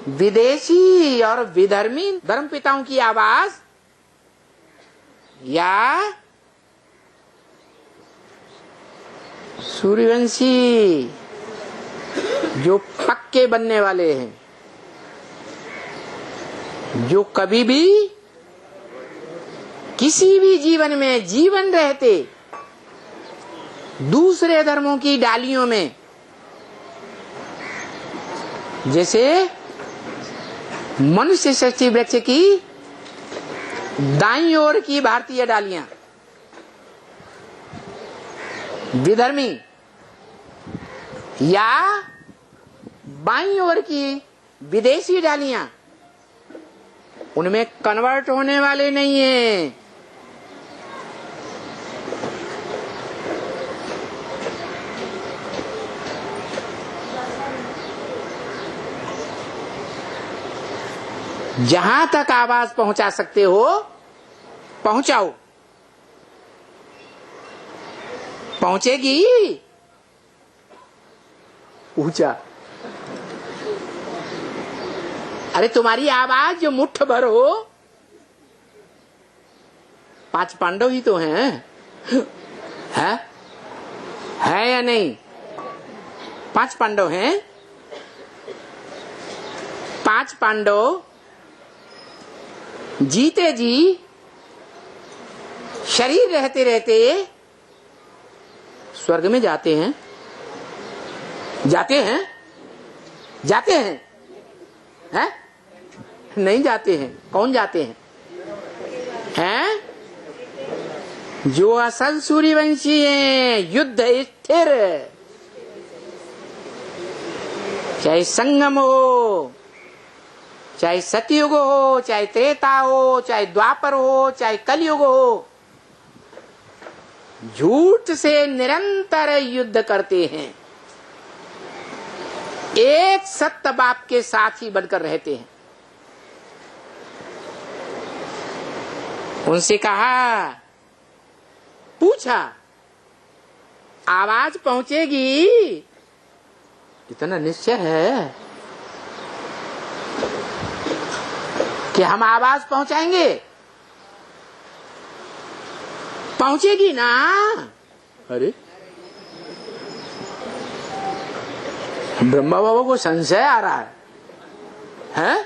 विदेशी और विधर्मी धर्मपिताओं की आवाज, या सूर्यवंशी जो पक्के बनने वाले हैं, जो कभी भी किसी भी जीवन में जीवन रहते दूसरे धर्मों की डालियों में, जैसे मनुष्य सृष्टि वृक्ष की दाईं ओर की भारतीय डालियां विधर्मी या बाईं ओर की विदेशी डालियां, उनमें कन्वर्ट होने वाले नहीं हैं। जहां तक आवाज पहुंचा सकते हो पहुंचाओ। पहुंचेगी ऊंचा। अरे तुम्हारी आवाज जो मुट्ठ भर हो, 5 पांडव ही तो हैं, है या नहीं? 5 पांडव हैं। 5 पांडव जीते जी शरीर रहते रहते स्वर्ग में जाते हैं। जाते हैं? जाते हैं? हैं? नहीं जाते हैं। कौन जाते हैं? हैं? जो असल सूर्यवंशी हैं, युद्ध स्थिर, चाहे संगम हो, चाहे सतयुग हो, चाहे त्रेता हो, चाहे द्वापर हो, चाहे कलयुग हो, झूठ से निरंतर युद्ध करते हैं। एक सत्य बाप के साथ ही बनकर रहते हैं। उनसे कहा, पूछा, आवाज पहुंचेगी? इतना निश्चय है कि हम आवाज पहुंचाएंगे? पहुंचेगी ना? अरे ब्रह्मा बाबा को संशय आ रहा है?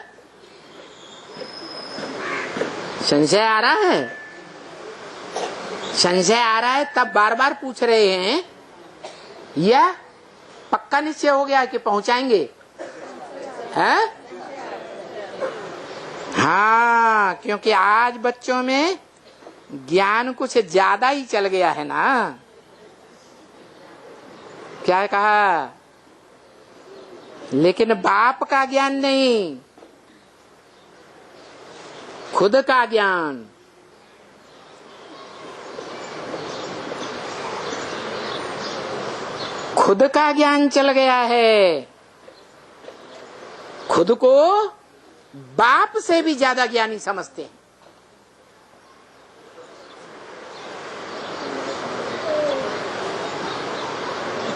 संशय आ रहा है? संशय आ रहा है तब बार बार पूछ रहे हैं, या पक्का निश्चय हो गया कि पहुंचाएंगे? हैं? हाँ, क्योंकि आज बच्चों में ज्ञान कुछ ज्यादा ही चल गया है ना। क्या कहा? लेकिन बाप का ज्ञान नहीं, खुद का ज्ञान। खुद का ज्ञान चल गया है। खुद को बाप से भी ज्यादा ज्ञानी समझते हैं।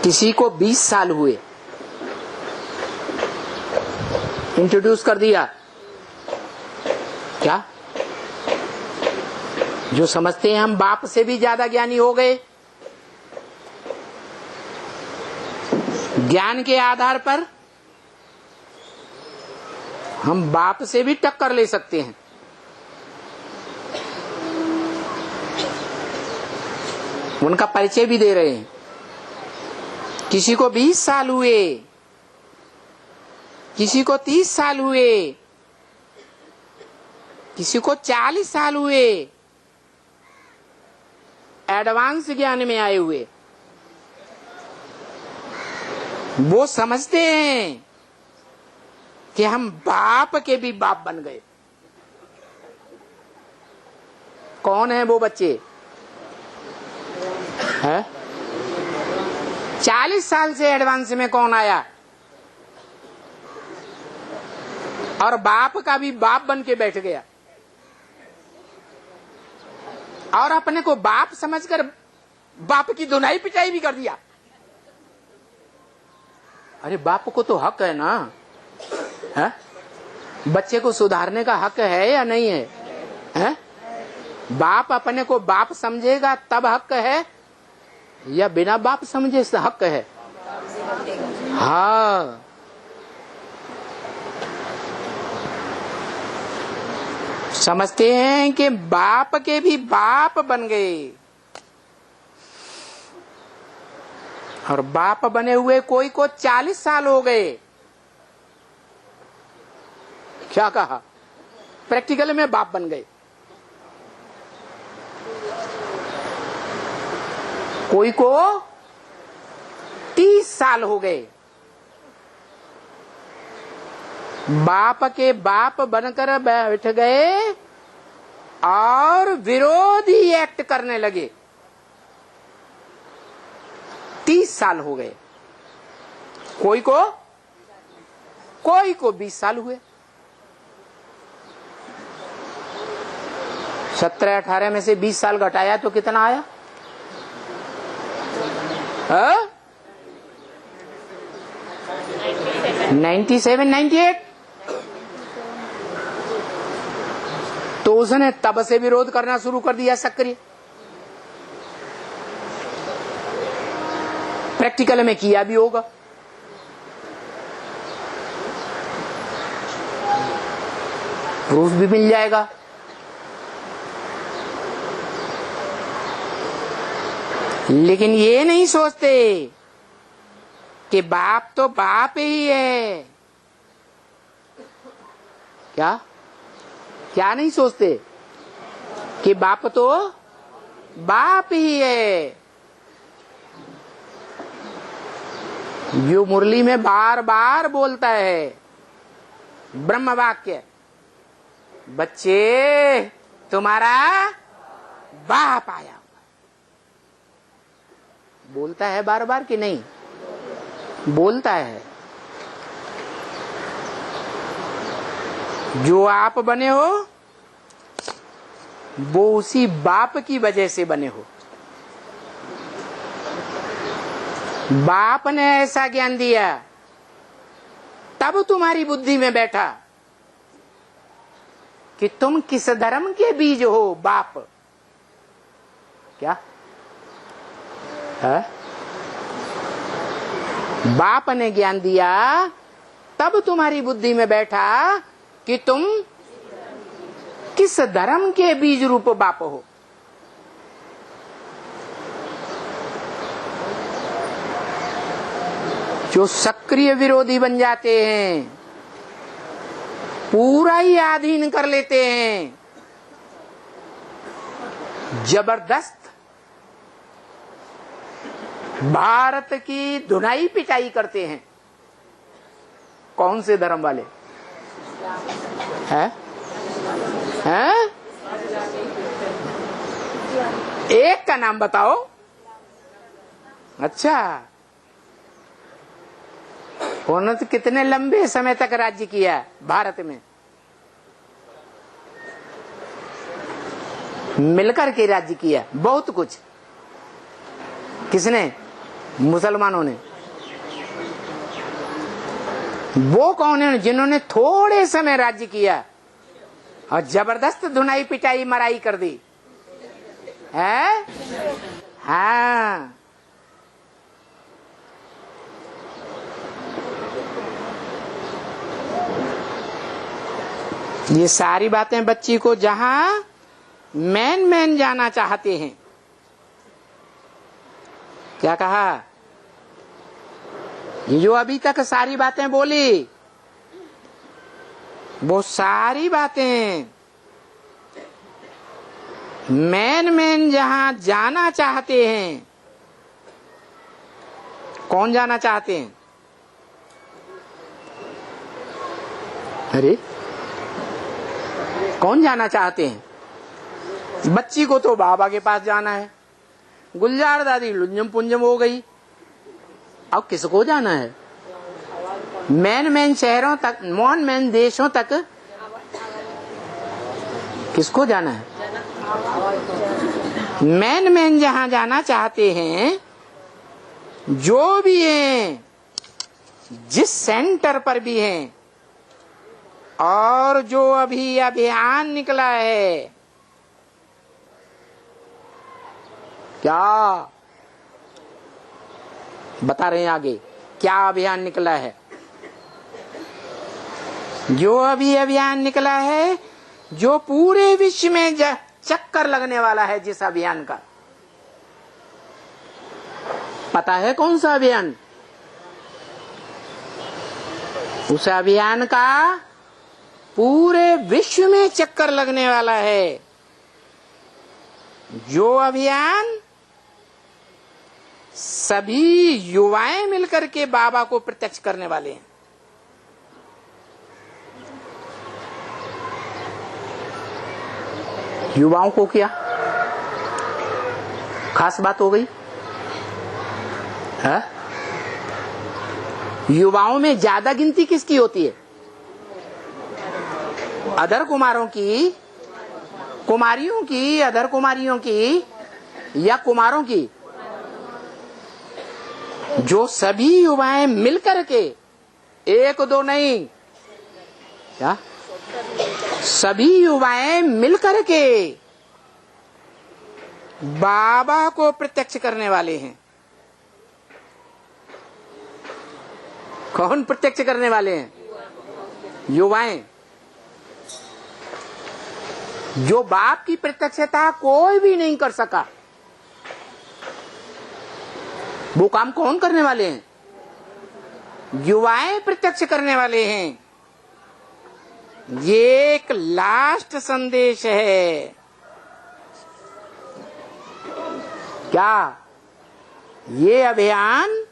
किसी को 20 साल हुए, इंट्रोड्यूस कर दिया, क्या जो समझते हैं हम बाप से भी ज्यादा ज्ञानी हो गए, ज्ञान के आधार पर हम बाप से भी टक्कर ले सकते हैं। उनका परिचय भी दे रहे हैं। किसी को 20 साल हुए, किसी को 30 साल हुए, किसी को 40 साल हुए, एडवांस ज्ञान में आए हुए। वो समझते हैं कि हम बाप के भी बाप बन गए। कौन है वो बच्चे? है 40 साल से एडवांस में कौन आया और बाप का भी बाप बन के बैठ गया और अपने को बाप समझकर बाप की धुनाई पिटाई भी कर दिया। अरे बाप को तो हक है ना, है? बच्चे को सुधारने का हक है या नहीं है? हैं? बाप अपने को बाप समझेगा तब हक है, या बिना बाप समझे हक है? हाँ, समझते हैं कि बाप के भी बाप बन गए, और बाप बने हुए कोई को 40 साल हो गए। क्या कहा? प्रैक्टिकल में बाप बन गए। कोई को 30 साल हो गए, बाप के बाप बनकर बैठ गए और विरोधी एक्ट करने लगे। 30 साल हो गए। कोई को 20 साल हुए। 17-18 में से 20 साल घटाया तो कितना आया? 97, 98। तो उसने तब से विरोध करना शुरू कर दिया सक्रिय। प्रैक्टिकल में किया भी होगा। प्रूफ भी मिल जाएगा। लेकिन ये नहीं सोचते कि बाप तो बाप ही है। क्या नहीं सोचते कि बाप तो बाप ही है। जो मुरली में बार बार बोलता है ब्रह्म वाक्य, बच्चे तुम्हारा बाप आया। बोलता है बार बार कि नहीं? बोलता है। जो आप बने हो वो उसी बाप की वजह से बने हो। बाप ने ऐसा ज्ञान दिया तब तुम्हारी बुद्धि में बैठा कि तुम किस धर्म के बीज हो। बाप क्या है? बाप ने ज्ञान दिया तब तुम्हारी बुद्धि में बैठा कि तुम किस धर्म के बीज रूप बाप हो। जो सक्रिय विरोधी बन जाते हैं, पूरा ही अधीन कर लेते हैं, जबरदस्त भारत की धुनाई पिटाई करते हैं। कौन से धर्म वाले हैं? एक का नाम बताओ। अच्छा, उन्होंने तो कितने लंबे समय तक राज्य किया भारत में, मिलकर के राज्य किया बहुत कुछ। किसने? मुसलमानों ने। वो कौन है जिन्होंने थोड़े समय राज्य किया और जबरदस्त धुनाई पिटाई मराई कर दी है? हाँ, ये सारी बातें बच्ची को जहां मैन जाना चाहते हैं। क्या कहा? ये जो अभी तक सारी बातें बोली, वो सारी बातें मैन जहां जाना चाहते हैं। कौन जाना चाहते हैं? अरे कौन जाना चाहते हैं? बच्ची को तो बाबा के पास जाना है। गुलजार दादी लुंजम पुंजम हो गई। अब किसको जाना है? मैन शहरों तक, मैन देशों तक किसको जाना है? मैन जहां जाना चाहते हैं, जो भी हैं, जिस सेंटर पर भी हैं, और जो अभी अभियान निकला है, क्या बता रहे हैं आगे क्या अभियान निकला है। जो अभी अभियान निकला है, जो पूरे विश्व में चक्कर लगने वाला है, जिस अभियान का पता है कौन सा अभियान? उस अभियान का पूरे विश्व में चक्कर लगने वाला है, जो अभियान सभी युवाएं मिलकर के बाबा को प्रत्यक्ष करने वाले हैं। युवाओं को क्या खास बात हो गई है? युवाओं में ज्यादा गिनती किसकी होती है? अधर कुमारों की, कुमारियों की, अधर कुमारियों की या कुमारों की? जो सभी युवाएं मिलकर के, एक दो नहीं, क्या सभी युवाएं मिलकर के बाबा को प्रत्यक्ष करने वाले हैं। कौन प्रत्यक्ष करने वाले हैं? युवाएं। जो बाप की प्रत्यक्षता कोई भी नहीं कर सका, वो काम कौन करने वाले हैं? युवाएं प्रत्यक्ष करने वाले हैं। ये एक लास्ट संदेश है। क्या ये अभियान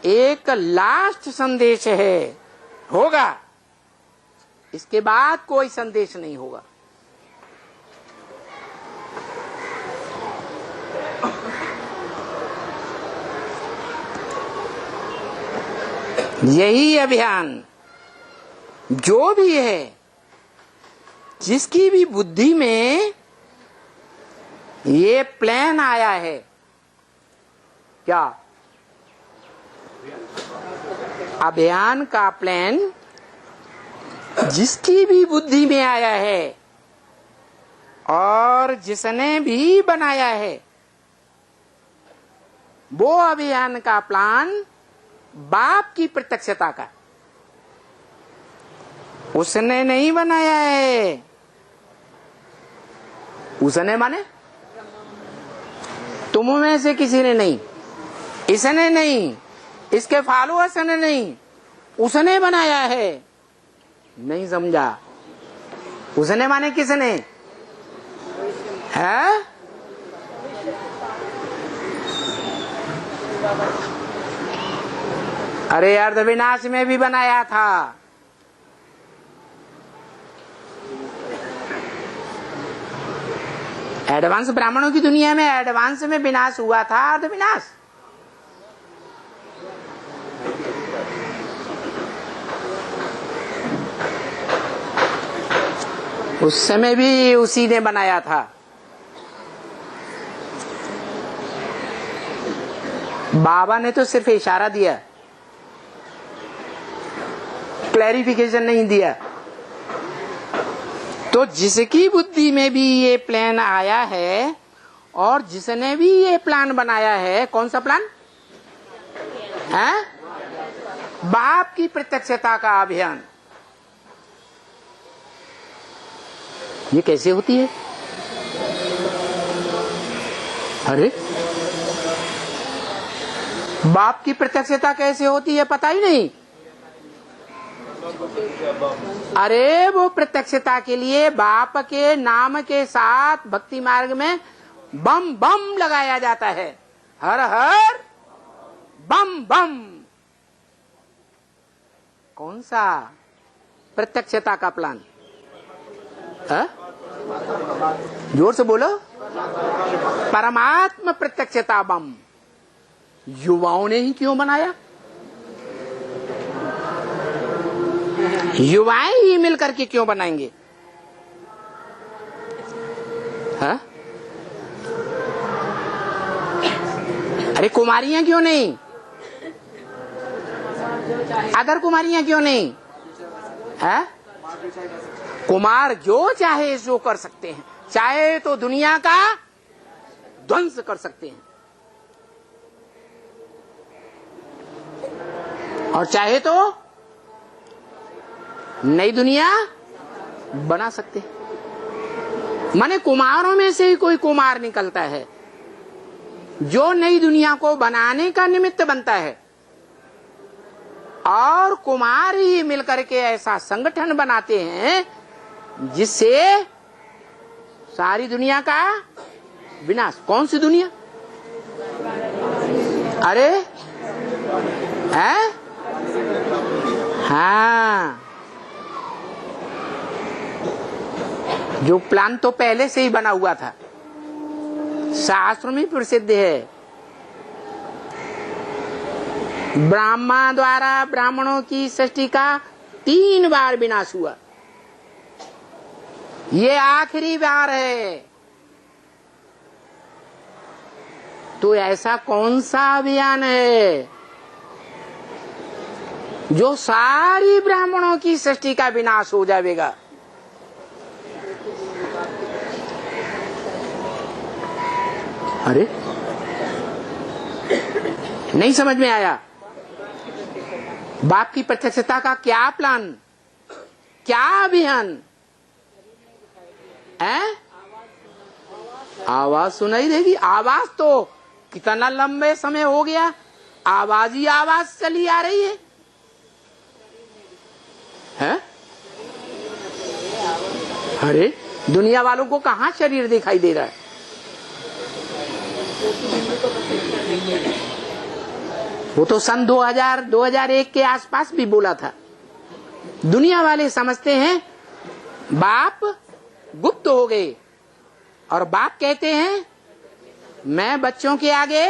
एक लास्ट संदेश है? होगा, इसके बाद कोई संदेश नहीं होगा। यही अभियान जो भी है, जिसकी भी बुद्धि में ये प्लान आया है, क्या अभियान का प्लान जिसकी भी बुद्धि में आया है और जिसने भी बनाया है, वो अभियान का प्लान बाप की प्रत्यक्षता का उसने नहीं बनाया है। उसने माने तुम में से किसी ने नहीं, इसने नहीं, इसके फॉलोअर्स ने नहीं, उसने बनाया है। नहीं समझा? उसने माने किसने है? अरे अर्ध विनाश में भी बनाया था। एडवांस ब्राह्मणों की दुनिया में एडवांस में विनाश हुआ था, अर्ध विनाश। उस समय भी उसी ने बनाया था। बाबा ने तो सिर्फ इशारा दिया, क्लैरिफिकेशन नहीं दिया। तो जिसकी बुद्धि में भी ये प्लान आया है और जिसने भी ये प्लान बनाया है, कौन सा प्लान है? बाप की प्रत्यक्षता का अभियान। ये कैसे होती है? अरे बाप की प्रत्यक्षता कैसे होती है पता ही नहीं। अरे वो प्रत्यक्षता के लिए बाप के नाम के साथ भक्ति मार्ग में बम बम लगाया जाता है। हर हर बम बम। कौन सा प्रत्यक्षता का प्लान है? जोर से बोलो। परमात्मा प्रत्यक्षता बम। युवाओं ने ही क्यों बनाया? युवाएं ही मिलकर के क्यों बनाएंगे? हा? अरे कुमारियां क्यों नहीं? अदर कुमारियां क्यों नहीं? है? कुमार जो चाहे सो कर सकते हैं, चाहे तो दुनिया का ध्वंस कर सकते हैं। और चाहे तो नई दुनिया बना सकते। माने कुमारों में से ही कोई कुमार निकलता है जो नई दुनिया को बनाने का निमित्त बनता है, और कुमार ही मिलकर के ऐसा संगठन बनाते हैं जिससे सारी दुनिया का विनाश। कौन सी दुनिया? अरे है? हाँ, जो प्लान तो पहले से ही बना हुआ था, शास्त्र में प्रसिद्ध है। ब्रह्मा द्वारा ब्राह्मणों की सृष्टि का 3 बार विनाश हुआ, ये आखिरी बार है। तो ऐसा कौन सा अभियान है जो सारी ब्राह्मणों की सृष्टि का विनाश हो जाएगा? अरे नहीं समझ में आया? बाप की प्रत्यक्षता का क्या प्लान, क्या अभियान है? आवाज सुनाई देगी। आवाज तो कितना लंबे समय हो गया, आवाज ही आवाज चली आ रही है, हैं? अरे दुनिया वालों को कहाँ शरीर दिखाई दे रहा है? वो तो सन 2001 के आसपास भी बोला था। दुनिया वाले समझते हैं बाप गुप्त हो गए, और बाप कहते हैं मैं बच्चों के आगे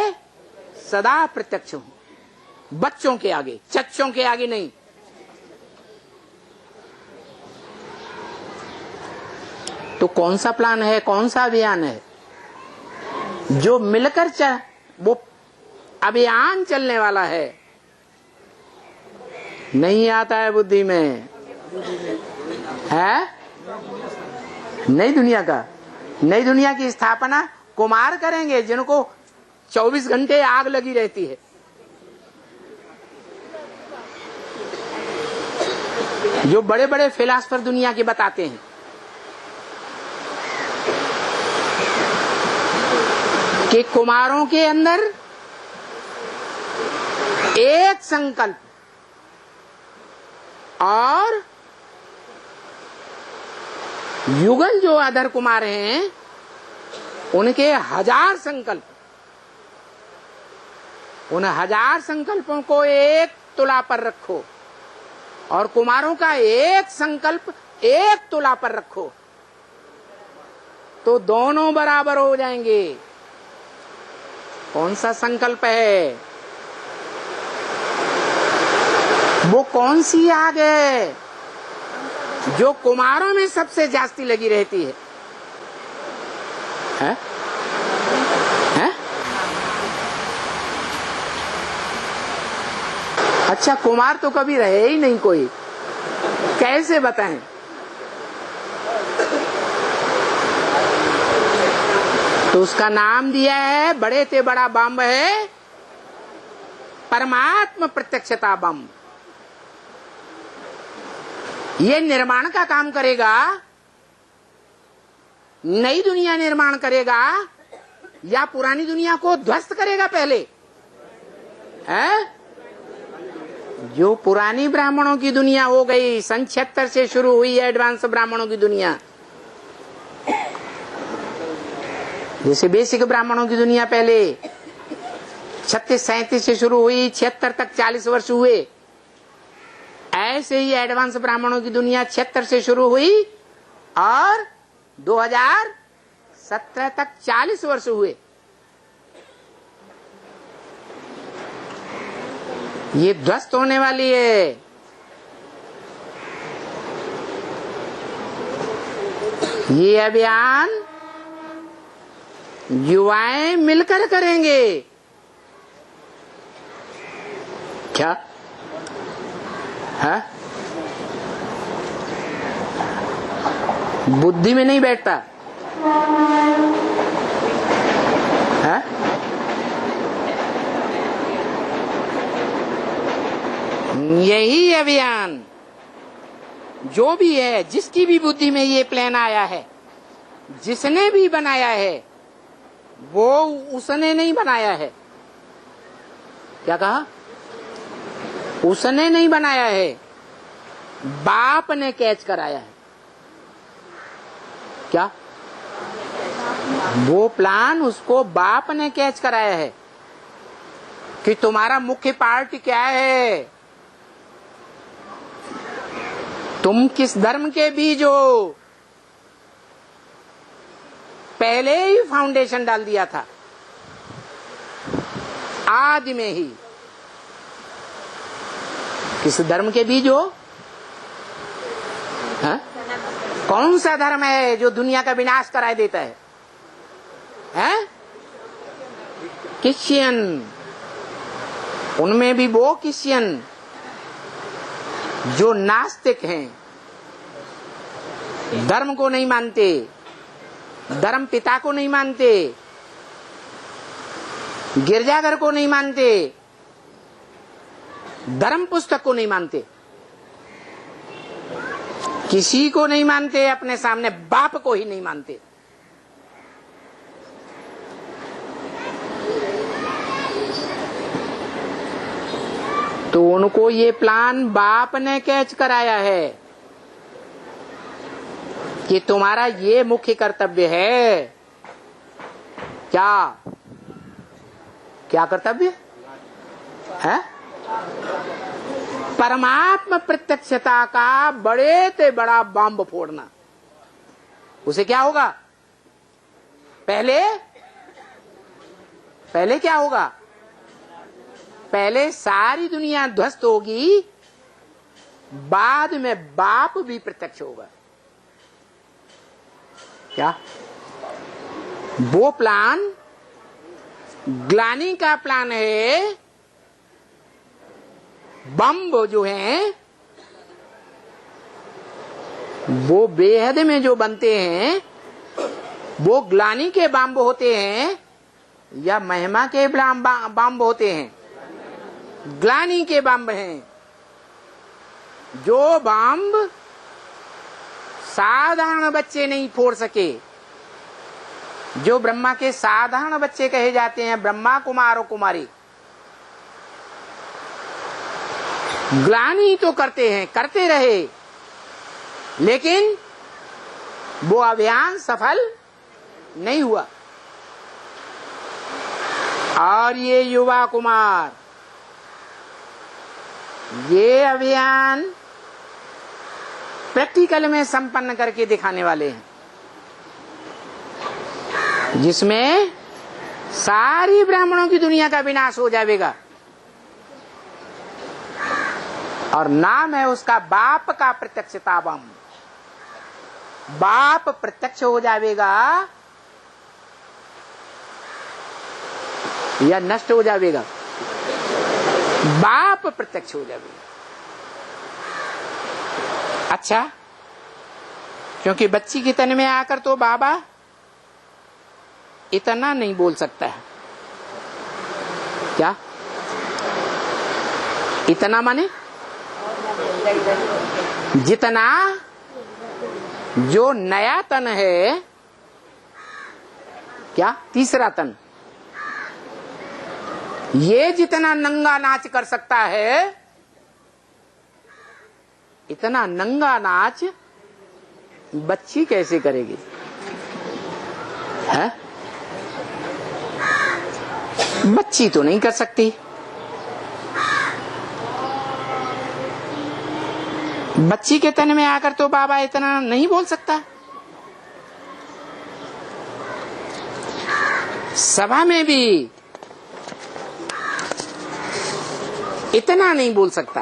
सदा प्रत्यक्ष हूं, बच्चों के आगे, चच्चों के आगे नहीं। तो कौन सा प्लान है, कौन सा अभियान है जो मिलकर वो अभियान चलने वाला है? नहीं आता है बुद्धि में, है? नई दुनिया का, नई दुनिया की स्थापना कुमार करेंगे जिनको 24 घंटे आग लगी रहती है। जो बड़े बड़े फिलासफर दुनिया के बताते हैं कि कुमारों के अंदर एक संकल्प और युगल जो अधर कुमार हैं उनके 1000 संकल्प, उन 1000 संकल्पों को एक तुला पर रखो और कुमारों का एक संकल्प 1 तुला पर रखो तो दोनों बराबर हो जाएंगे। कौन सा संकल्प है? वो कौन सी आग है जो कुमारों में सबसे जास्ती लगी रहती है? है? है? अच्छा, कुमार तो कभी रहे ही नहीं कोई, कैसे बताएं? तो उसका नाम दिया है, बड़े से बड़ा बम है परमात्मा प्रत्यक्षता बम। ये निर्माण का काम करेगा, नई दुनिया निर्माण करेगा या पुरानी दुनिया को ध्वस्त करेगा पहले? है? जो पुरानी ब्राह्मणों की दुनिया हो गई, सन 76 से शुरू हुई एडवांस ब्राह्मणों की दुनिया, जैसे बेसिक ब्राह्मणों की दुनिया पहले 36-37 से शुरू हुई, 76 तक 40 वर्ष हुए, ऐसे ही एडवांस ब्राह्मणों की दुनिया 76 से शुरू हुई और 2017 तक 40 वर्ष हुए। ये ध्वस्त होने वाली है। ये अभियान युवाएं मिलकर करेंगे। क्या है? बुद्धि में नहीं बैठता है? यही अभियान जो भी है, जिसकी भी बुद्धि में ये प्लान आया है, जिसने भी बनाया है, वो उसने नहीं बनाया है। क्या कहा? उसने नहीं बनाया है, बाप ने कैच कराया है। क्या? वो प्लान उसको बाप ने कैच कराया है कि तुम्हारा मुख्य पार्ट क्या है, तुम किस धर्म के बीज हो। पहले ही फाउंडेशन डाल दिया था, आदि में ही। किस धर्म के बीज हो? हा? कौन सा धर्म है जो दुनिया का विनाश कराए देता है? हैं? क्रिश्चियन। उनमें भी वो क्रिश्चियन जो नास्तिक हैं, धर्म को नहीं मानते, धर्म पिता को नहीं मानते, गिरजाघर को नहीं मानते, धर्म पुस्तक को नहीं मानते, किसी को नहीं मानते, अपने सामने बाप को ही नहीं मानते। तो उनको ये प्लान बाप ने कैच कराया है कि तुम्हारा ये मुख्य कर्तव्य है। क्या क्या कर्तव्य है? परमात्मा प्रत्यक्षता का बड़े से बड़ा बम फोड़ना। उसे क्या होगा? पहले क्या होगा? पहले सारी दुनिया ध्वस्त होगी, बाद में बाप भी प्रत्यक्ष होगा। क्या? वो प्लान ग्लानि का प्लान है। बम जो हैं वो बेहद में जो बनते हैं वो ग्लानि के बम होते हैं या महिमा के बम होते हैं? ग्लानि के बम हैं। जो बम साधारण बच्चे नहीं फोड़ सके, जो ब्रह्मा के साधारण बच्चे कहे जाते हैं, ब्रह्मा कुमार और कुमारी, ग्लानि तो करते हैं, करते रहे, लेकिन वो अभियान सफल नहीं हुआ। और ये युवा कुमार ये अभियान प्रैक्टिकल में संपन्न करके दिखाने वाले हैं, जिसमें सारी ब्राह्मणों की दुनिया का विनाश हो जाएगा। और नाम है उसका बाप का प्रत्यक्षता बम। बाप प्रत्यक्ष हो जाएगा या नष्ट हो जाएगा? बाप प्रत्यक्ष हो जाएगा। अच्छा, क्योंकि बच्ची के तन में आकर तो बाबा इतना नहीं बोल सकता है। क्या इतना माने? जितना जो नया तन है, क्या तीसरा तन, ये जितना नंगा नाच कर सकता है, इतना नंगा नाच बच्ची कैसे करेगी? है? बच्ची तो नहीं कर सकती। बच्ची के तन में आकर तो बाबा इतना नहीं बोल सकता। सभा में भी इतना नहीं बोल सकता।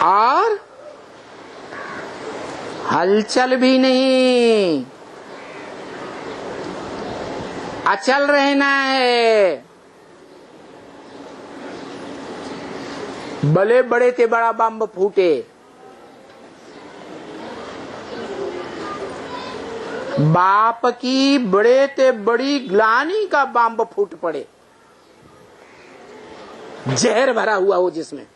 और हलचल भी नहीं, अचल रहना है। भले बड़े से बड़ा बम फूटे, बाप की बड़े ते बड़ी ग्लानि का बम फूट पड़े, जहर भरा हुआ हो जिसमें,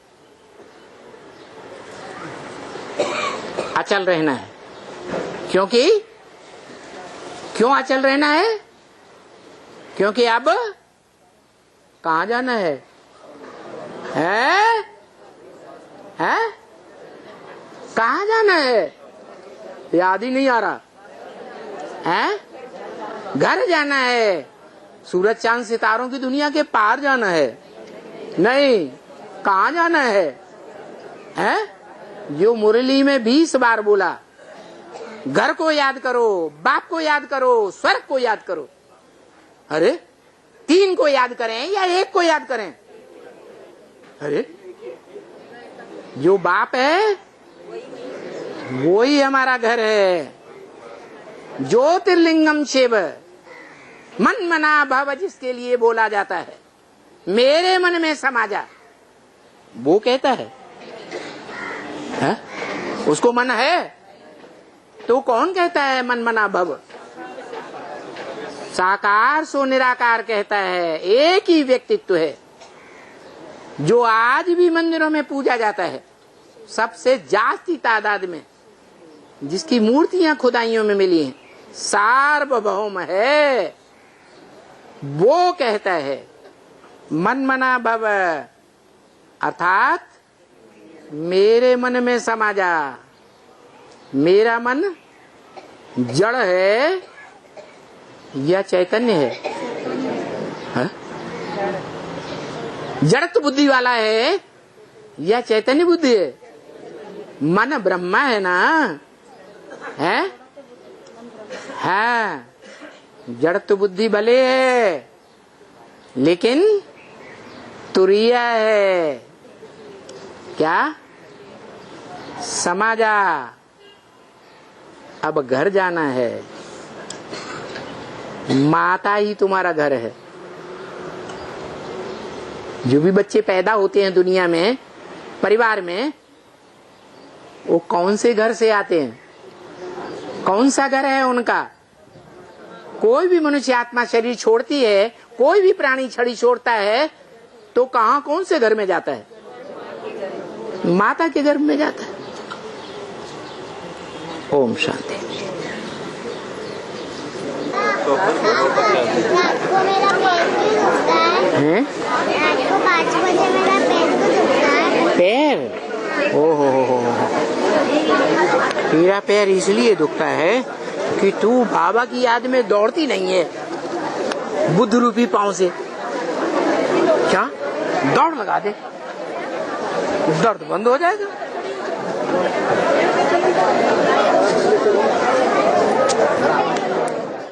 अचल रहना है। क्योंकि क्यों अचल रहना है? क्योंकि अब कहां जाना है? हैं? हैं? कहां जाना है? याद ही नहीं आ रहा है। घर जाना है, सूरज चांद सितारों की दुनिया के पार जाना है। नहीं, कहां जाना है? हैं? जो मुरली में 20 बार बोला, घर को याद करो, बाप को याद करो, स्वर्ग को याद करो। अरे 3 को याद करें या 1 को याद करें? अरे जो बाप है वो ही हमारा घर है। ज्योतिर्लिंगम शिव, मन मना भव जिसके लिए बोला जाता है, मेरे मन में समा जा, वो कहता है, उसको मन है तो कौन कहता है मन मना भव? साकार सो निराकार कहता है, एक ही व्यक्तित्व है जो आज भी मंदिरों में पूजा जाता है, सबसे जास्ती तादाद में, जिसकी मूर्तियां खुदाइयों में मिली हैं, सार्वभौम है। वो कहता है मन मना भव, अर्थात मेरे मन में समा जा। मेरा मन जड़ है या चैतन्य है? जड़त्व बुद्धि वाला है या चैतन्य बुद्धि है? मन ब्रह्मा है ना, है? जड़त्व बुद्धि भले है लेकिन तुरिया है। क्या? समा जा, अब घर जाना है। माता ही तुम्हारा घर है। जो भी बच्चे पैदा होते हैं दुनिया में, परिवार में, वो कौन से घर से आते हैं? कौन सा घर है उनका? कोई भी मनुष्य आत्मा शरीर छोड़ती है, कोई भी प्राणी छड़ी छोड़ता है तो कहां, कौन से घर में जाता है? माता के गर्भ में जाता है। ओम शांति। हैं? 5 बजे मेरा पैर को दुखता है। पैर? ओहो, तेरा पैर इसलिए दुखता है कि तू बाबा की याद में दौड़ती नहीं है बुद्ध रूपी पांव से। क्या? दौड़ लगा दे, दर्द बंद हो जाएगा।